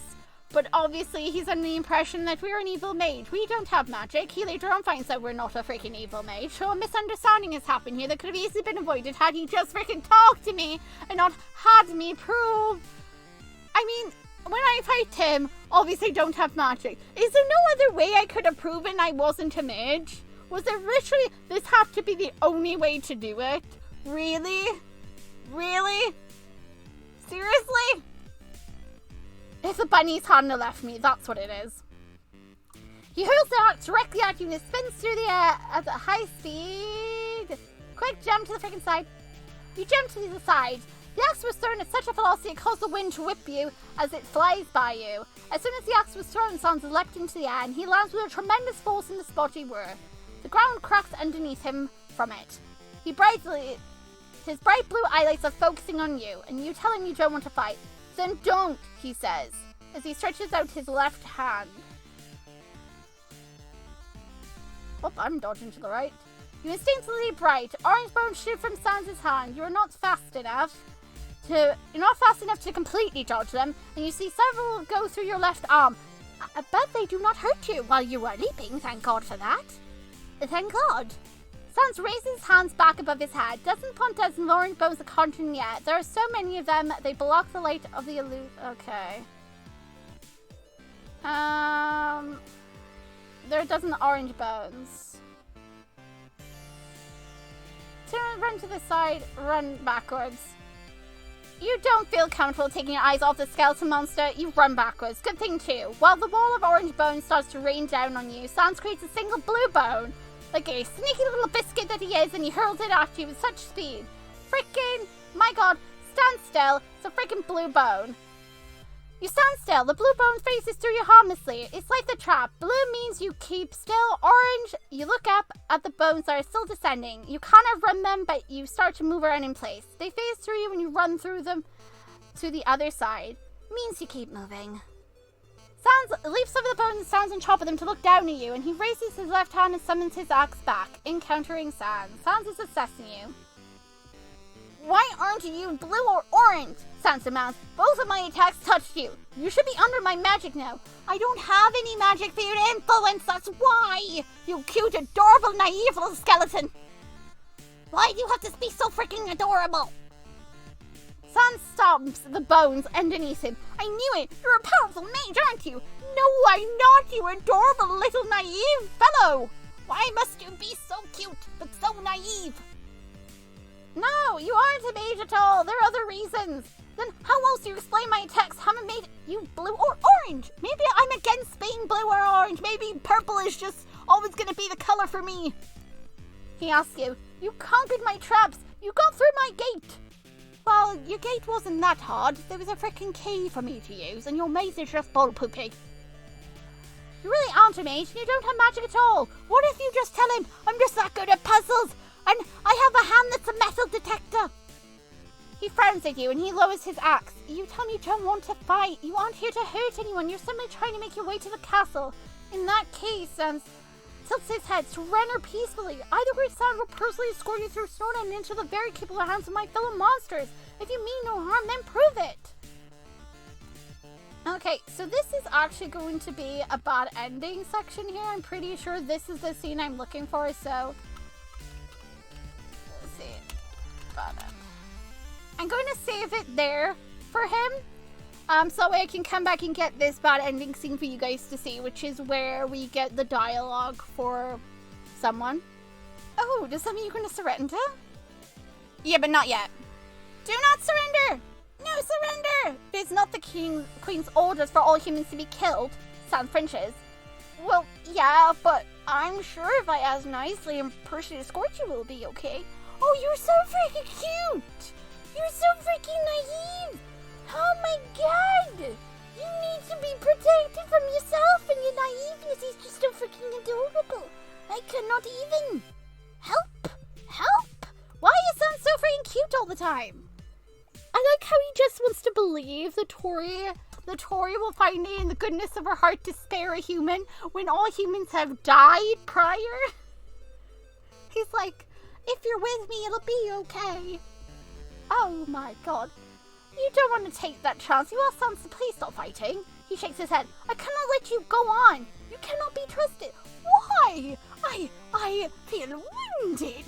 But obviously, he's under the impression that we're an evil mage. We don't have magic. He later on finds out we're not a freaking evil mage. So a misunderstanding has happened here that could have easily been avoided had he just freaking talked to me and not had me prove. I mean, when I fight him, obviously I don't have magic. Is there no other way I could have proven I wasn't a mage? Was there literally, this have to be the only way to do it? Really? Really? Seriously? If the bunnies hadn't left me, that's what it is. He hurls the axe directly at you and it spins through the air at a high speed. Quick, jump to the freaking side. You jump to the side. The axe was thrown at such a velocity it caused the wind to whip you as it flies by you. As soon as the axe was thrown, Sans leapt into the air and he lands with a tremendous force in the spot you were. The ground cracks underneath him from it. His bright blue eyelights are focusing on you, and you tell him you don't want to fight. Then don't, he says, as he stretches out his left hand. Oh, I'm dodging to the right. You instinctively bright. Orange bones shoot from Sans' hand. You're not fast enough to completely dodge them, and you see several go through your left arm. But they do not hurt you while you are leaping, thank God for that. Thank God. Sans raises his hands back above his head. Doesn't point as orange bones are conjuring in the air. There are so many of them, they block the light of the illusion. Okay. There are a dozen orange bones. Run to the side, run backwards. You don't feel comfortable taking your eyes off the skeleton monster. You run backwards. Good thing too. While the wall of orange bones starts to rain down on you, Sans creates a single blue bone. Like a sneaky little biscuit that he is, and he hurls it at you with such speed. Frickin', my God, stand still. It's a frickin' blue bone. You stand still. The blue bone faces through you harmlessly. It's like the trap. Blue means you keep still. Orange, you look up at the bones that are still descending. You kind of run them, but you start to move around in place. They phase through you when you run through them to the other side. Means you keep moving. Sans leaps over the bones and stands on top of them to look down at you, and he raises his left hand and summons his axe back, encountering Sans. Sans is assessing you. Why aren't you blue or orange? Sans demands. Both of my attacks touched you. You should be under my magic now. I don't have any magic for you to influence, that's why! You cute, adorable, naive little skeleton! Why do you have to be so freaking adorable? Sans stomps the bones underneath him. I knew it! You're a powerful mage, aren't you? No, I'm not, you adorable little naive fellow! Why must you be so cute, but so naive? No, you aren't a mage at all. There are other reasons. Then how else do you explain my attacks haven't made you blue or orange? Maybe I'm against being blue or orange. Maybe purple is just always going to be the color for me. He asks you, you conquered my traps. You got through my gate. Well, your gate wasn't that hard. There was a freaking key for me to use, and your maze is just bull poopy. You really aren't a mage, and you don't have magic at all. What if you just tell him, I'm just that good at puzzles, and I have a hand that's a metal detector? He frowns at you, and he lowers his axe. You tell me you don't want to fight. You aren't here to hurt anyone. You're simply trying to make your way to the castle. In that case, Sans tilts his head, surrender peacefully. I, the great Sans, will personally escort you through Snowden and into the very capable hands of my fellow monsters. If you mean no harm, then prove it. Okay, so this is actually going to be a bad ending section here. I'm pretty sure this is the scene I'm looking for, so let's see. Bad end. I'm going to save it there for him. So I can come back and get this bad ending scene for you guys to see, which is where we get the dialogue for someone. Oh, does that mean you're going to surrender? Yeah, but not yet. Do not surrender! No surrender! It's not the Queen's orders for all humans to be killed, Sans fringes. Well, yeah, but I'm sure if I ask nicely and personally escort you will be okay. Oh, you're so freaking cute! You're so freaking naive! Oh my God! You need to be protected from yourself, and your naiveness is just so freaking adorable. I cannot even help. Why is Sans so freaking cute all the time? I like how he just wants to believe that Tori will find it in the goodness of her heart to spare a human when all humans have died prior. He's like, if you're with me, it'll be okay. Oh my God. You don't want to take that chance. You ask Sans to please stop fighting. He shakes his head. I cannot let you go on. You cannot be trusted. Why? I feel wounded.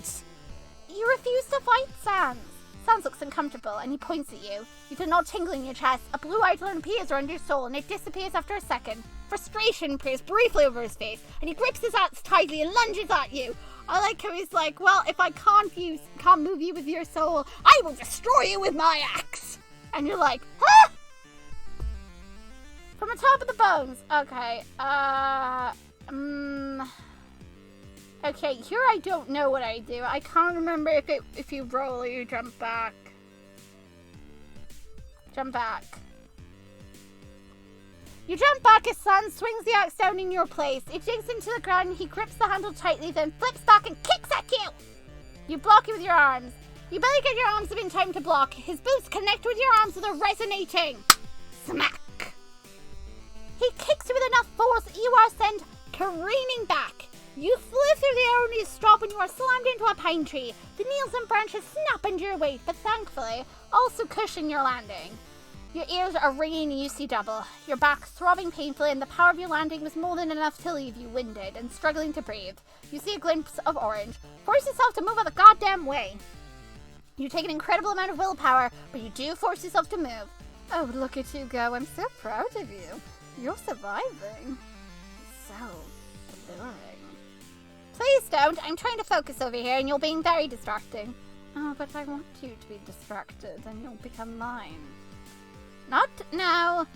You refuse to fight, Sans. Sans looks uncomfortable and he points at you. You feel no tingling in your chest. A blue outline appears around your soul and it disappears after a second. Frustration appears briefly over his face and he grips his axe tightly and lunges at you. I like how he's like, well, if I can't move you with your soul, I will destroy you with my axe. And you're like, huh? From the top of the bones. Okay, Okay, here I don't know what I do. I can't remember if you roll or you jump back. Jump back. You jump back as Sans swings the axe down in your place. It digs into the ground and he grips the handle tightly, then flips back and kicks at you! You block it with your arms. You barely get your arms up in time to block. His boots connect with your arms with a resonating smack. He kicks you with enough force that you are sent careening back. You fly through the air and you stop and you are slammed into a pine tree. The needles and branches snap under your weight, but thankfully also cushion your landing. Your ears are ringing and you see double. Your back throbbing painfully and the power of your landing was more than enough to leave you winded and struggling to breathe. You see a glimpse of orange. Force yourself to move out the goddamn way. You take an incredible amount of willpower, but you do force yourself to move. Oh, look at you go. I'm so proud of you. You're surviving. So alluring. Please don't. I'm trying to focus over here and you're being very distracting. Oh, but I want you to be distracted and you'll become mine. Not now.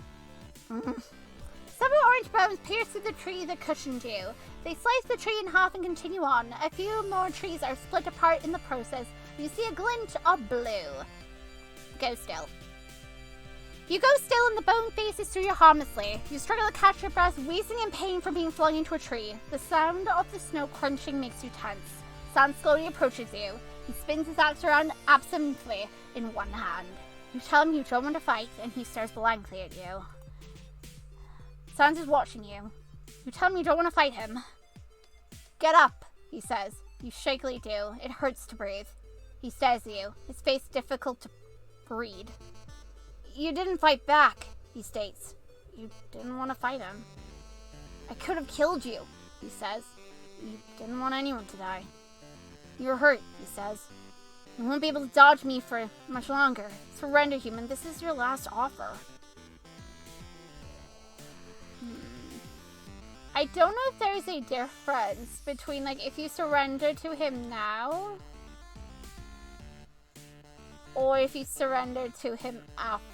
Several orange bones pierce through the tree that cushioned you. They slice the tree in half and continue on. A few more trees are split apart in the process. You see a glint of blue. Go still. You go still and the bone faces through you harmlessly. You struggle to catch your breath, wheezing in pain from being flung into a tree. The sound of the snow crunching makes you tense. Sans slowly approaches you. He spins his axe around absently in one hand. You tell him you don't want to fight, and he stares blankly at you. Sans is watching you. You tell him you don't want to fight him. Get up, he says. You shakily do. It hurts to breathe. He stares at you, his face difficult to read. You didn't fight back, he states. You didn't want to fight him. I could have killed you, he says. You didn't want anyone to die. You're hurt, he says. You won't be able to dodge me for much longer. Surrender, human. This is your last offer. I don't know if there's a difference between, like, if you surrender to him now or if you surrender to him after.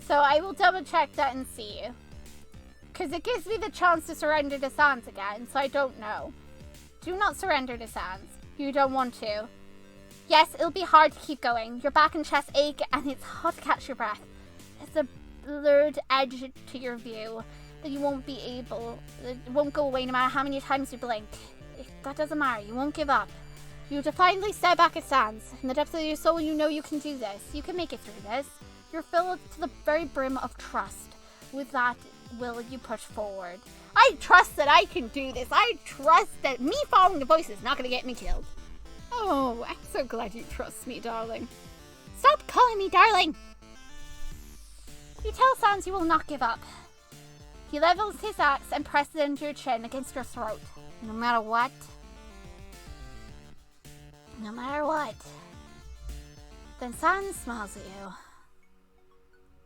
So I will double check that and see. Because it gives me the chance to surrender to Sans again, so I don't know. Do not surrender to Sans. You don't want to. Yes, it'll be hard to keep going. Your back and chest ache and it's hard to catch your breath. It's a blurred edge to your view that you won't be able, it won't go away no matter how many times you blink. That doesn't matter, you won't give up. You defiantly stare back at Sans. In the depths of your soul, you know you can do this. You can make it through this. You're filled to the very brim of trust. With that will you push forward. I trust that I can do this. I trust that me following the voice is not going to get me killed. Oh, I'm so glad you trust me, darling. Stop calling me darling! You tell Sans you will not give up. He levels his axe and presses it into your chin against your throat. No matter what. No matter what. Then Sans smiles at you.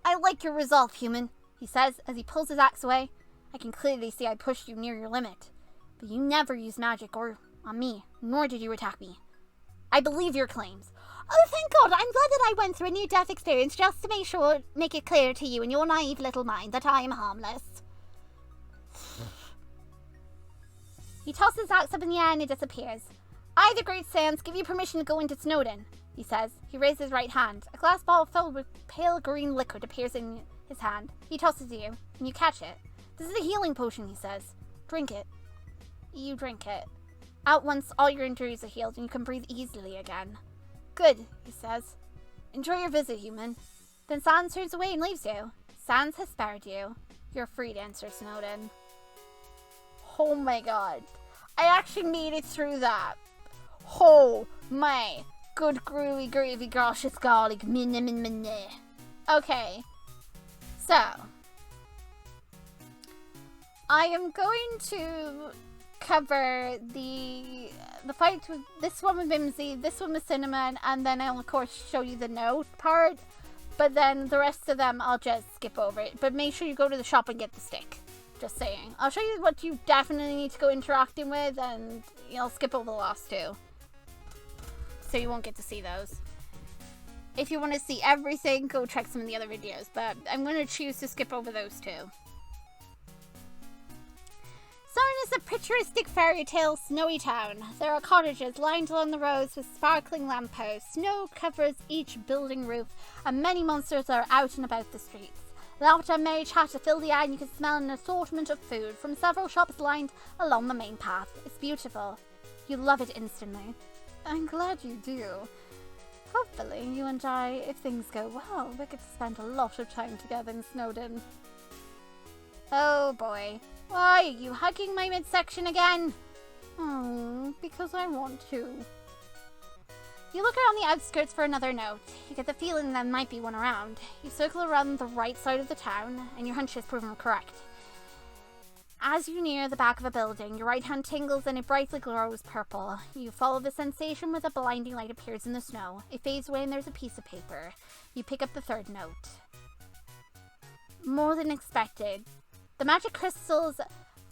I like your resolve, human, he says as he pulls his axe away. I can clearly see I pushed you near your limit. But you never used magic or on me, nor did you attack me. I believe your claims. Oh, thank God, I'm glad that I went through a near-death experience just to make it clear to you in your naive little mind that I am harmless. He tosses his axe up in the air and it disappears. I, the Great Sans, give you permission to go into Snowdon, he says. He raises his right hand. A glass ball filled with pale green liquid appears in his hand. He tosses to you, and you catch it. This is a healing potion, he says. Drink it. You drink it. At once, all your injuries are healed, and you can breathe easily again. Good, he says. Enjoy your visit, human. Then Sans turns away and leaves you. Sans has spared you. You're free to enter Snowdon. Oh my God. I actually made it through that. Oh my good groovy gravy gracious garlic minne. Okay. So I am going to cover the fight with this one with Mimsy, this one with Cinnamon, and then I'll of course show you the note part. But then the rest of them I'll just skip over it. But make sure you go to the shop and get the stick. Just saying. I'll show you what you definitely need to go interacting with, and I'll skip over the last two. So you won't get to see those. If you want to see everything, go check some of the other videos, but I'm going to choose to skip over those two. Sarn is a picturesque fairy tale snowy town. There are cottages lined along the roads with sparkling lampposts. Snow covers each building roof, and many monsters are out and about the streets. Laughter and merry chatter fill the air, and you can smell an assortment of food from several shops lined along the main path. It's beautiful. You love it instantly. I'm glad you do. Hopefully, you and I, if things go well, we get to spend a lot of time together in Snowdon. Oh boy. Why are you hugging my midsection again? Oh, because I want to. You look around the outskirts for another note. You get the feeling there might be one around. You circle around the right side of the town, and your hunch has proven correct. As you near the back of a building, your right hand tingles and it brightly glows purple. You follow the sensation with a blinding light appears in the snow. It fades away and there's a piece of paper. You pick up the third note. More than expected. The magic crystals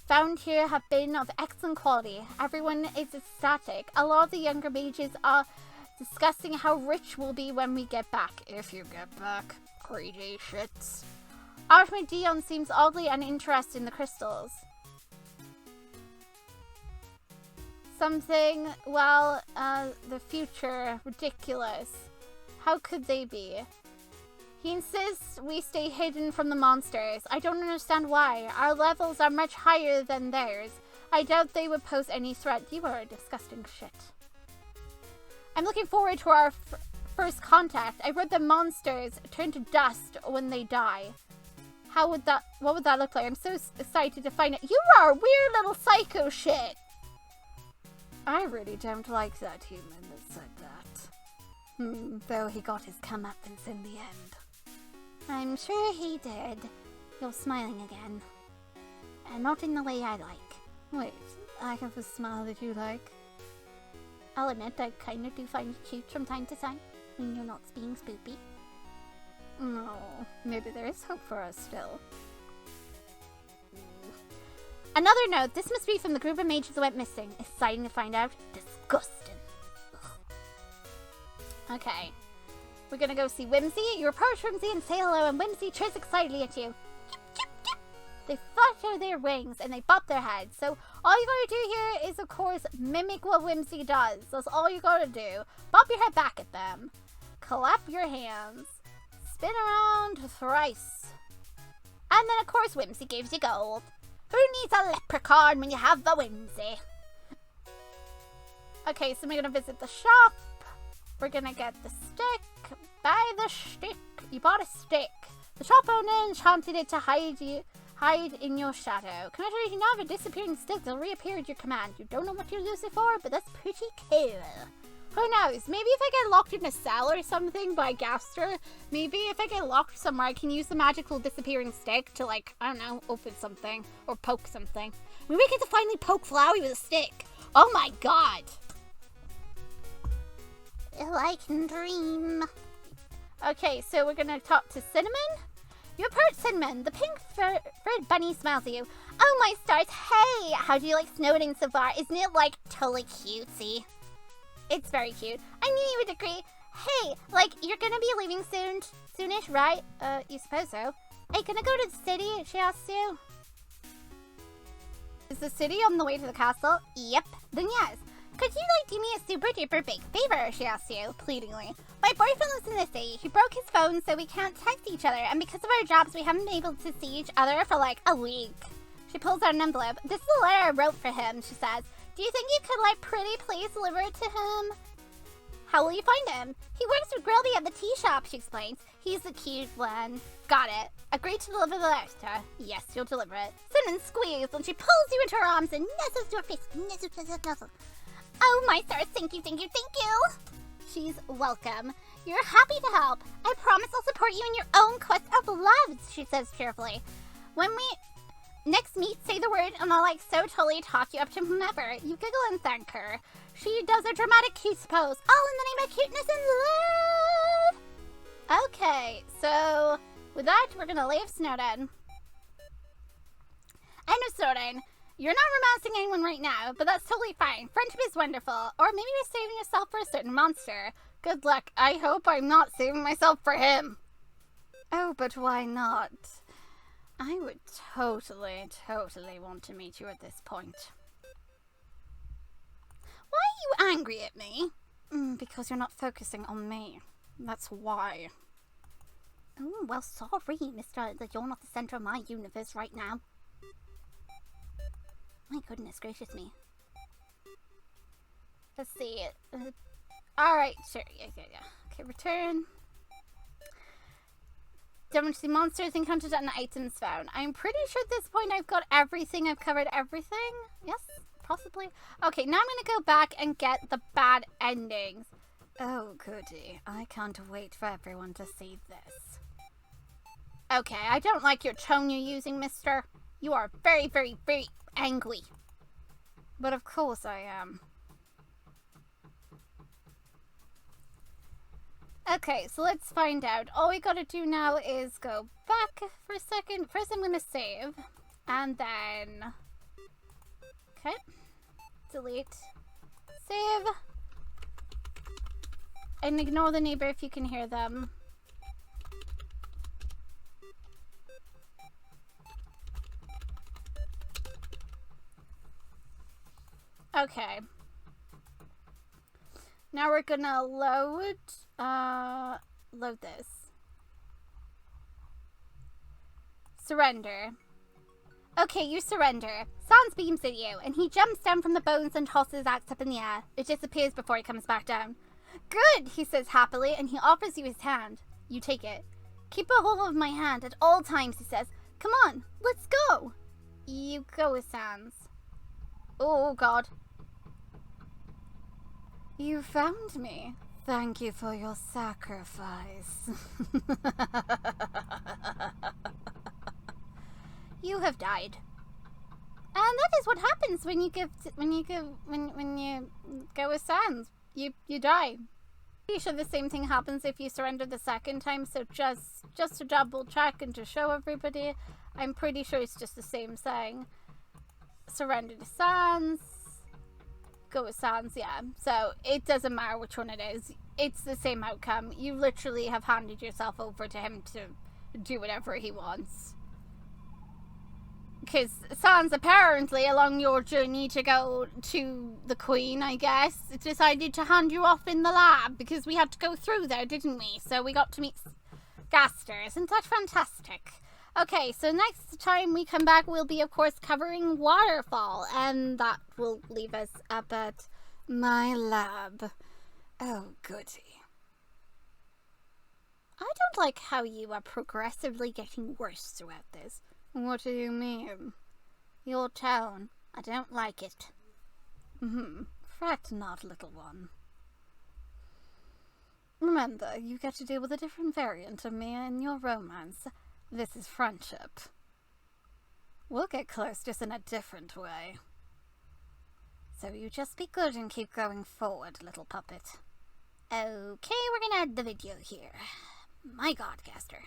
found here have been of excellent quality. Everyone is ecstatic. A lot of the younger mages are discussing how rich we'll be when we get back. If you get back. Greedy shits. Archmage Dion seems oddly uninterested in the crystals. Something, well, the future. Ridiculous. How could they be? He insists we stay hidden from the monsters. I don't understand why. Our levels are much higher than theirs. I doubt they would pose any threat. You are a disgusting shit. I'm looking forward to our first contact. I read that monsters turn to dust when they die. What would that look like? I'm so excited to find out. You are a weird little psycho shit. I really don't like that human that said that. Though he got his comeuppance in the end. I'm sure he did. You're smiling again. And not in the way I like. Wait, I have a smile that you like? I'll admit I kind of do find you cute from time to time, when you're not being spoopy. No, maybe there is hope for us still. Another note, this must be from the group of mages that went missing. Exciting to find out. Disgusting. Ugh. Okay. We're gonna go see Whimsy. You approach Whimsy and say hello, and Whimsy chirps excitedly at you. Chip, chip, chip. They flutter their wings and they bop their heads. So all you gotta do here is, of course, mimic what Whimsy does. That's all you gotta do. Bop your head back at them. Clap your hands. Spin around thrice. And then, of course, Whimsy gives you gold. Who needs a leprechaun when you have the Whimsy? Okay, so we're gonna visit the shop. We're gonna get the stick. Buy the stick. You bought a stick. The shop owner enchanted it to hide in your shadow. Congratulations, you now have a disappearing stick that'll reappear at your command. You don't know what you'll use it for, but that's pretty cool. Who knows? Maybe if I get locked in a cell or something by Gaster, maybe if I get locked somewhere, I can use the magical disappearing stick to, like, I don't know, open something or poke something. Maybe I get to finally poke Flowey with a stick. Oh my god. I can dream. Okay, so we're gonna talk to Cinnamon. You approach Cinnamon. The pink furred bunny smiles at you. Oh my stars, hey! How do you like Snowdon so far? Isn't it, like, totally cutesy? It's very cute. I knew you would agree. Hey, like, you're gonna be leaving soonish, right? You suppose so. Are you gonna go to the city? She asks you. Is the city on the way to the castle? Yep. Then yes. Could you, like, do me a super duper big favor? She asks you, pleadingly. My boyfriend lives in the city. He broke his phone, so we can't text each other. And because of our jobs, we haven't been able to see each other for, like, a week. She pulls out an envelope. This is the letter I wrote for him, she says. Do you think you could, like, pretty please deliver it to him? How will you find him? He works with Grilby at the tea shop, she explains. He's the cute one. Got it. Agree to deliver the letter. Yes, you'll deliver it. Cinnamon squeals when she pulls you into her arms and nuzzles your face. Nuzzle. Oh, my stars, thank you. She's welcome. You're happy to help. I promise I'll support you in your own quest of love, she says cheerfully. When we next meet, say the word and I'll, like, so totally talk you up to whomever. You giggle and thank her. She does a dramatic cute pose, all in the name of cuteness and love. Okay, so with that, we're gonna leave Snowdon. End of Snowdon. You're not romancing anyone right now, but that's totally fine. Friendship is wonderful. Or maybe you're saving yourself for a certain monster. Good luck. I hope I'm not saving myself for him. Oh, but why not? I would totally want to meet you at this point. Why are you angry at me? Because you're not focusing on me. That's why. Oh, well, sorry, mister, that you're not the center of my universe right now. My goodness gracious me. Let's see. Alright, sure. Yeah. Okay, return. Damage to monsters encountered and items found. I'm pretty sure at this point I've got everything. I've covered everything. Yes, possibly. Okay, now I'm going to go back and get the bad endings. Oh, goody. I can't wait for everyone to see this. Okay, I don't like your tone you're using, mister. You are very angry. But of course I am. Okay, so let's find out. All we gotta do now is go back for a second. First I'm gonna save. And then... Okay. Delete. Save. And ignore the neighbor if you can hear them. Okay. Now we're gonna load this. Surrender. Okay, you surrender. Sans beams at you, and he jumps down from the bones and tosses his axe up in the air. It disappears before he comes back down. Good, he says happily, and he offers you his hand. You take it. Keep a hold of my hand at all times, he says. Come on, let's go. You go with Sans. Oh, God. You found me. Thank you for your sacrifice. You have died. And that is what happens when you go with Sans. You die. Pretty sure the same thing happens if you surrender the second time, so just to double check and to show everybody, I'm pretty sure it's just the same thing. Surrender to Sans. Go with Sans, yeah. So it doesn't matter which one it is. It's the same outcome. You literally have handed yourself over to him to do whatever he wants. Because Sans apparently, along your journey to go to the Queen, I guess, decided to hand you off in the lab because we had to go through there, didn't we? So we got to meet Gaster. Isn't that fantastic? Okay, so next time we come back, we'll be, of course, covering Waterfall, and that will leave us up at my lab. Oh, goody. I don't like how you are progressively getting worse throughout this. What do you mean? Your tone. I don't like it. Fret not, little one. Remember, you get to deal with a different variant of me in your romance. This is friendship. We'll get close just in a different way. So you just be good and keep going forward, little puppet. Okay, we're gonna end the video here. My God, Gaster.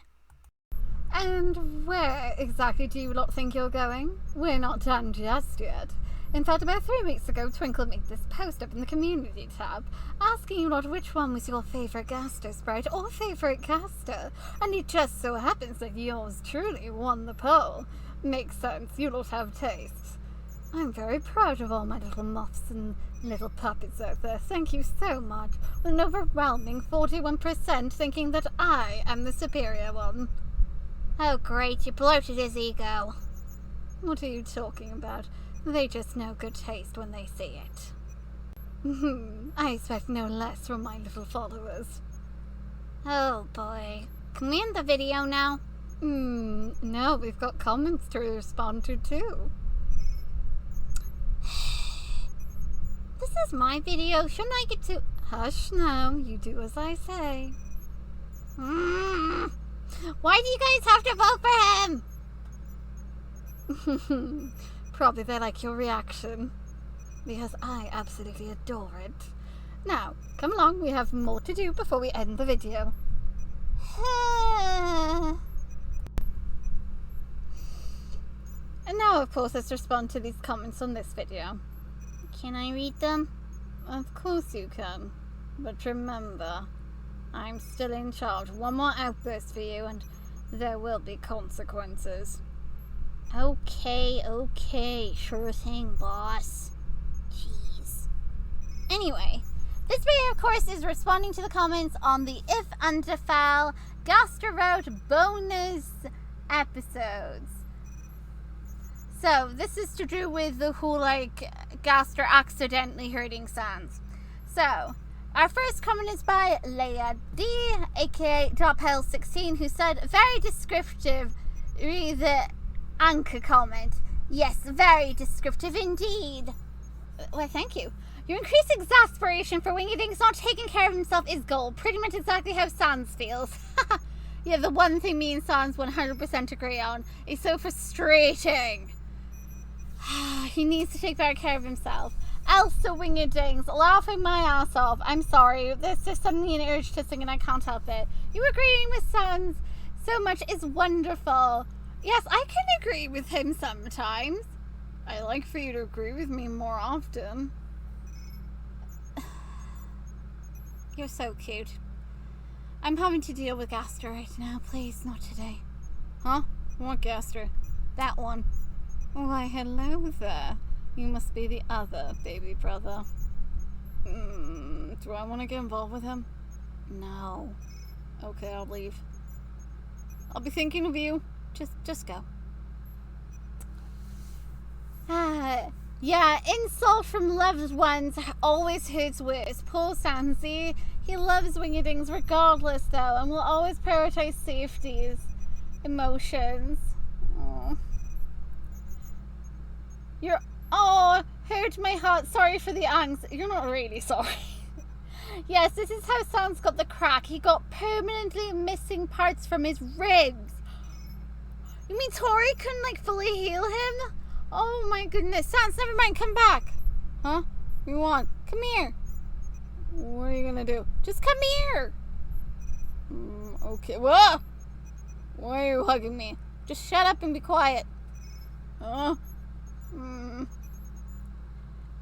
And where exactly do you lot think you're going? We're not done just yet. In fact, about 3 weeks ago, Twinkle made this post up in the community tab, asking you lot which one was your favourite Gaster sprite or favourite Gaster, and it just so happens that yours truly won the poll. Makes sense, you lot have tastes. I'm very proud of all my little moths and little puppets out there, thank you so much, with an overwhelming 41% thinking that I am the superior one. Oh great, you bloated his ego. What are you talking about? They just know good taste when they see it. I expect no less from my little followers. Oh boy. Can we end the video now? No, we've got comments to respond to too. This is my video, shouldn't I get to... Hush now, you do as I say. Why do you guys have to vote for him? Probably they like your reaction. Because I absolutely adore it. Now, come along, we have more to do before we end the video. And now, of course, let's respond to these comments on this video. Can I read them? Of course you can. But remember, I'm still in charge. One more outburst for you and there will be consequences. Okay, sure thing, boss. Jeez. Anyway, this video, of course, is responding to the comments on the If Underfell Gaster wrote bonus episodes. So, this is to do with the whole, Gaster accidentally hurting Sans. So, our first comment is by Leia D, aka darkpetal16, who said, very descriptive, read the anchor comment. Yes, very descriptive indeed. Well, thank you. Your increased exasperation for Wingedings not taking care of himself is gold. Pretty much exactly how Sans feels. Yeah, the one thing me and Sans 100% agree on is so frustrating. He needs to take better care of himself. Elsa Wingedings, laughing my ass off. I'm sorry, there's just suddenly an urge to sing and I can't help it. You agreeing with Sans so much is wonderful. Yes, I can agree with him sometimes. I like for you to agree with me more often. You're so cute. I'm having to deal with Gaster right now. Please, not today. Huh? What Gaster? That one. Why, hello there. You must be the other baby brother. Do I want to get involved with him? No. Okay, I'll leave. I'll be thinking of you. Just go. Yeah, insult from loved ones always hurts worse. Poor Sansi. He loves Wingedings regardless, though, and will always prioritize safety's emotions. Hurt my heart. Sorry for the angst. You're not really sorry. Yes, this is how Sans got the crack. He got permanently missing parts from his ribs. You mean Tori couldn't, fully heal him? Oh my goodness. Sans, never mind. Come back. Huh? What you want? Come here. What are you gonna do? Just come here. Okay. Whoa! Why are you hugging me? Just shut up and be quiet.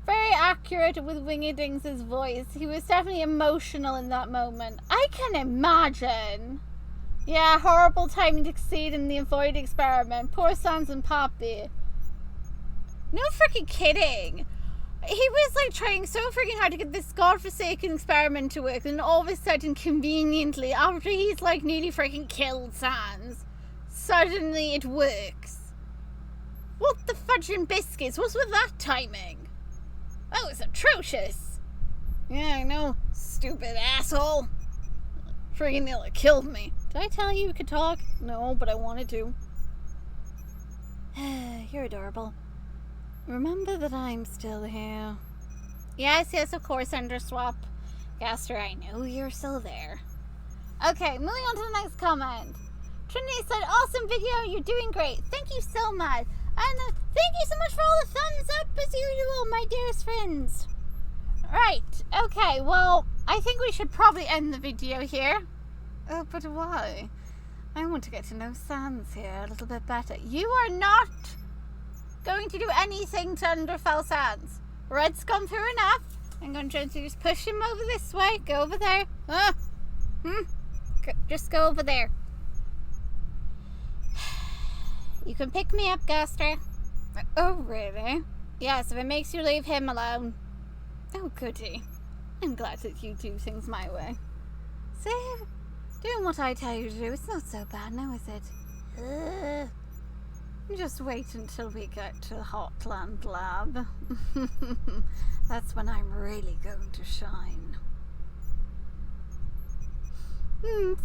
Very accurate with Wingedings' voice. He was definitely emotional in that moment. I can imagine. Yeah, horrible timing to succeed in the avoid experiment. Poor Sans and Poppy. No freaking kidding. He was trying so freaking hard to get this godforsaken experiment to work, and all of a sudden, conveniently, after he's nearly freaking killed Sans, suddenly it works. What the fudging biscuits? What's with that timing? That was atrocious. Yeah, I know, stupid asshole. Freaking nearly killed me. Did I tell you could talk? No, but I wanted to. You're adorable. Remember that I'm still here. Yes, of course, Underswap. Gaster, I know you're still there. Okay, moving on to the next comment. Trinity said, awesome video, you're doing great. Thank you so much. And thank you so much for all the thumbs up as usual, my dearest friends. Right, okay, well, I think we should probably end the video here. Oh, but why? I want to get to know Sans here a little bit better. You are not going to do anything to Underfell Sans. Red's gone through enough. I'm going to just push him over this way. Go over there. Just go over there. You can pick me up, Gaster. Oh, really? Yes, if it makes you leave him alone. Oh, goody. I'm glad that you do things my way. See? Doing what I tell you to do, it's not so bad now, is it? Just wait until we get to the Hotland Lab. That's when I'm really going to shine.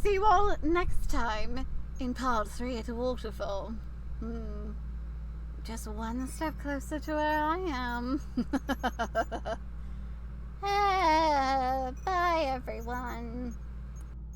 See you all next time in part 3 at the waterfall. Just one step closer to where I am.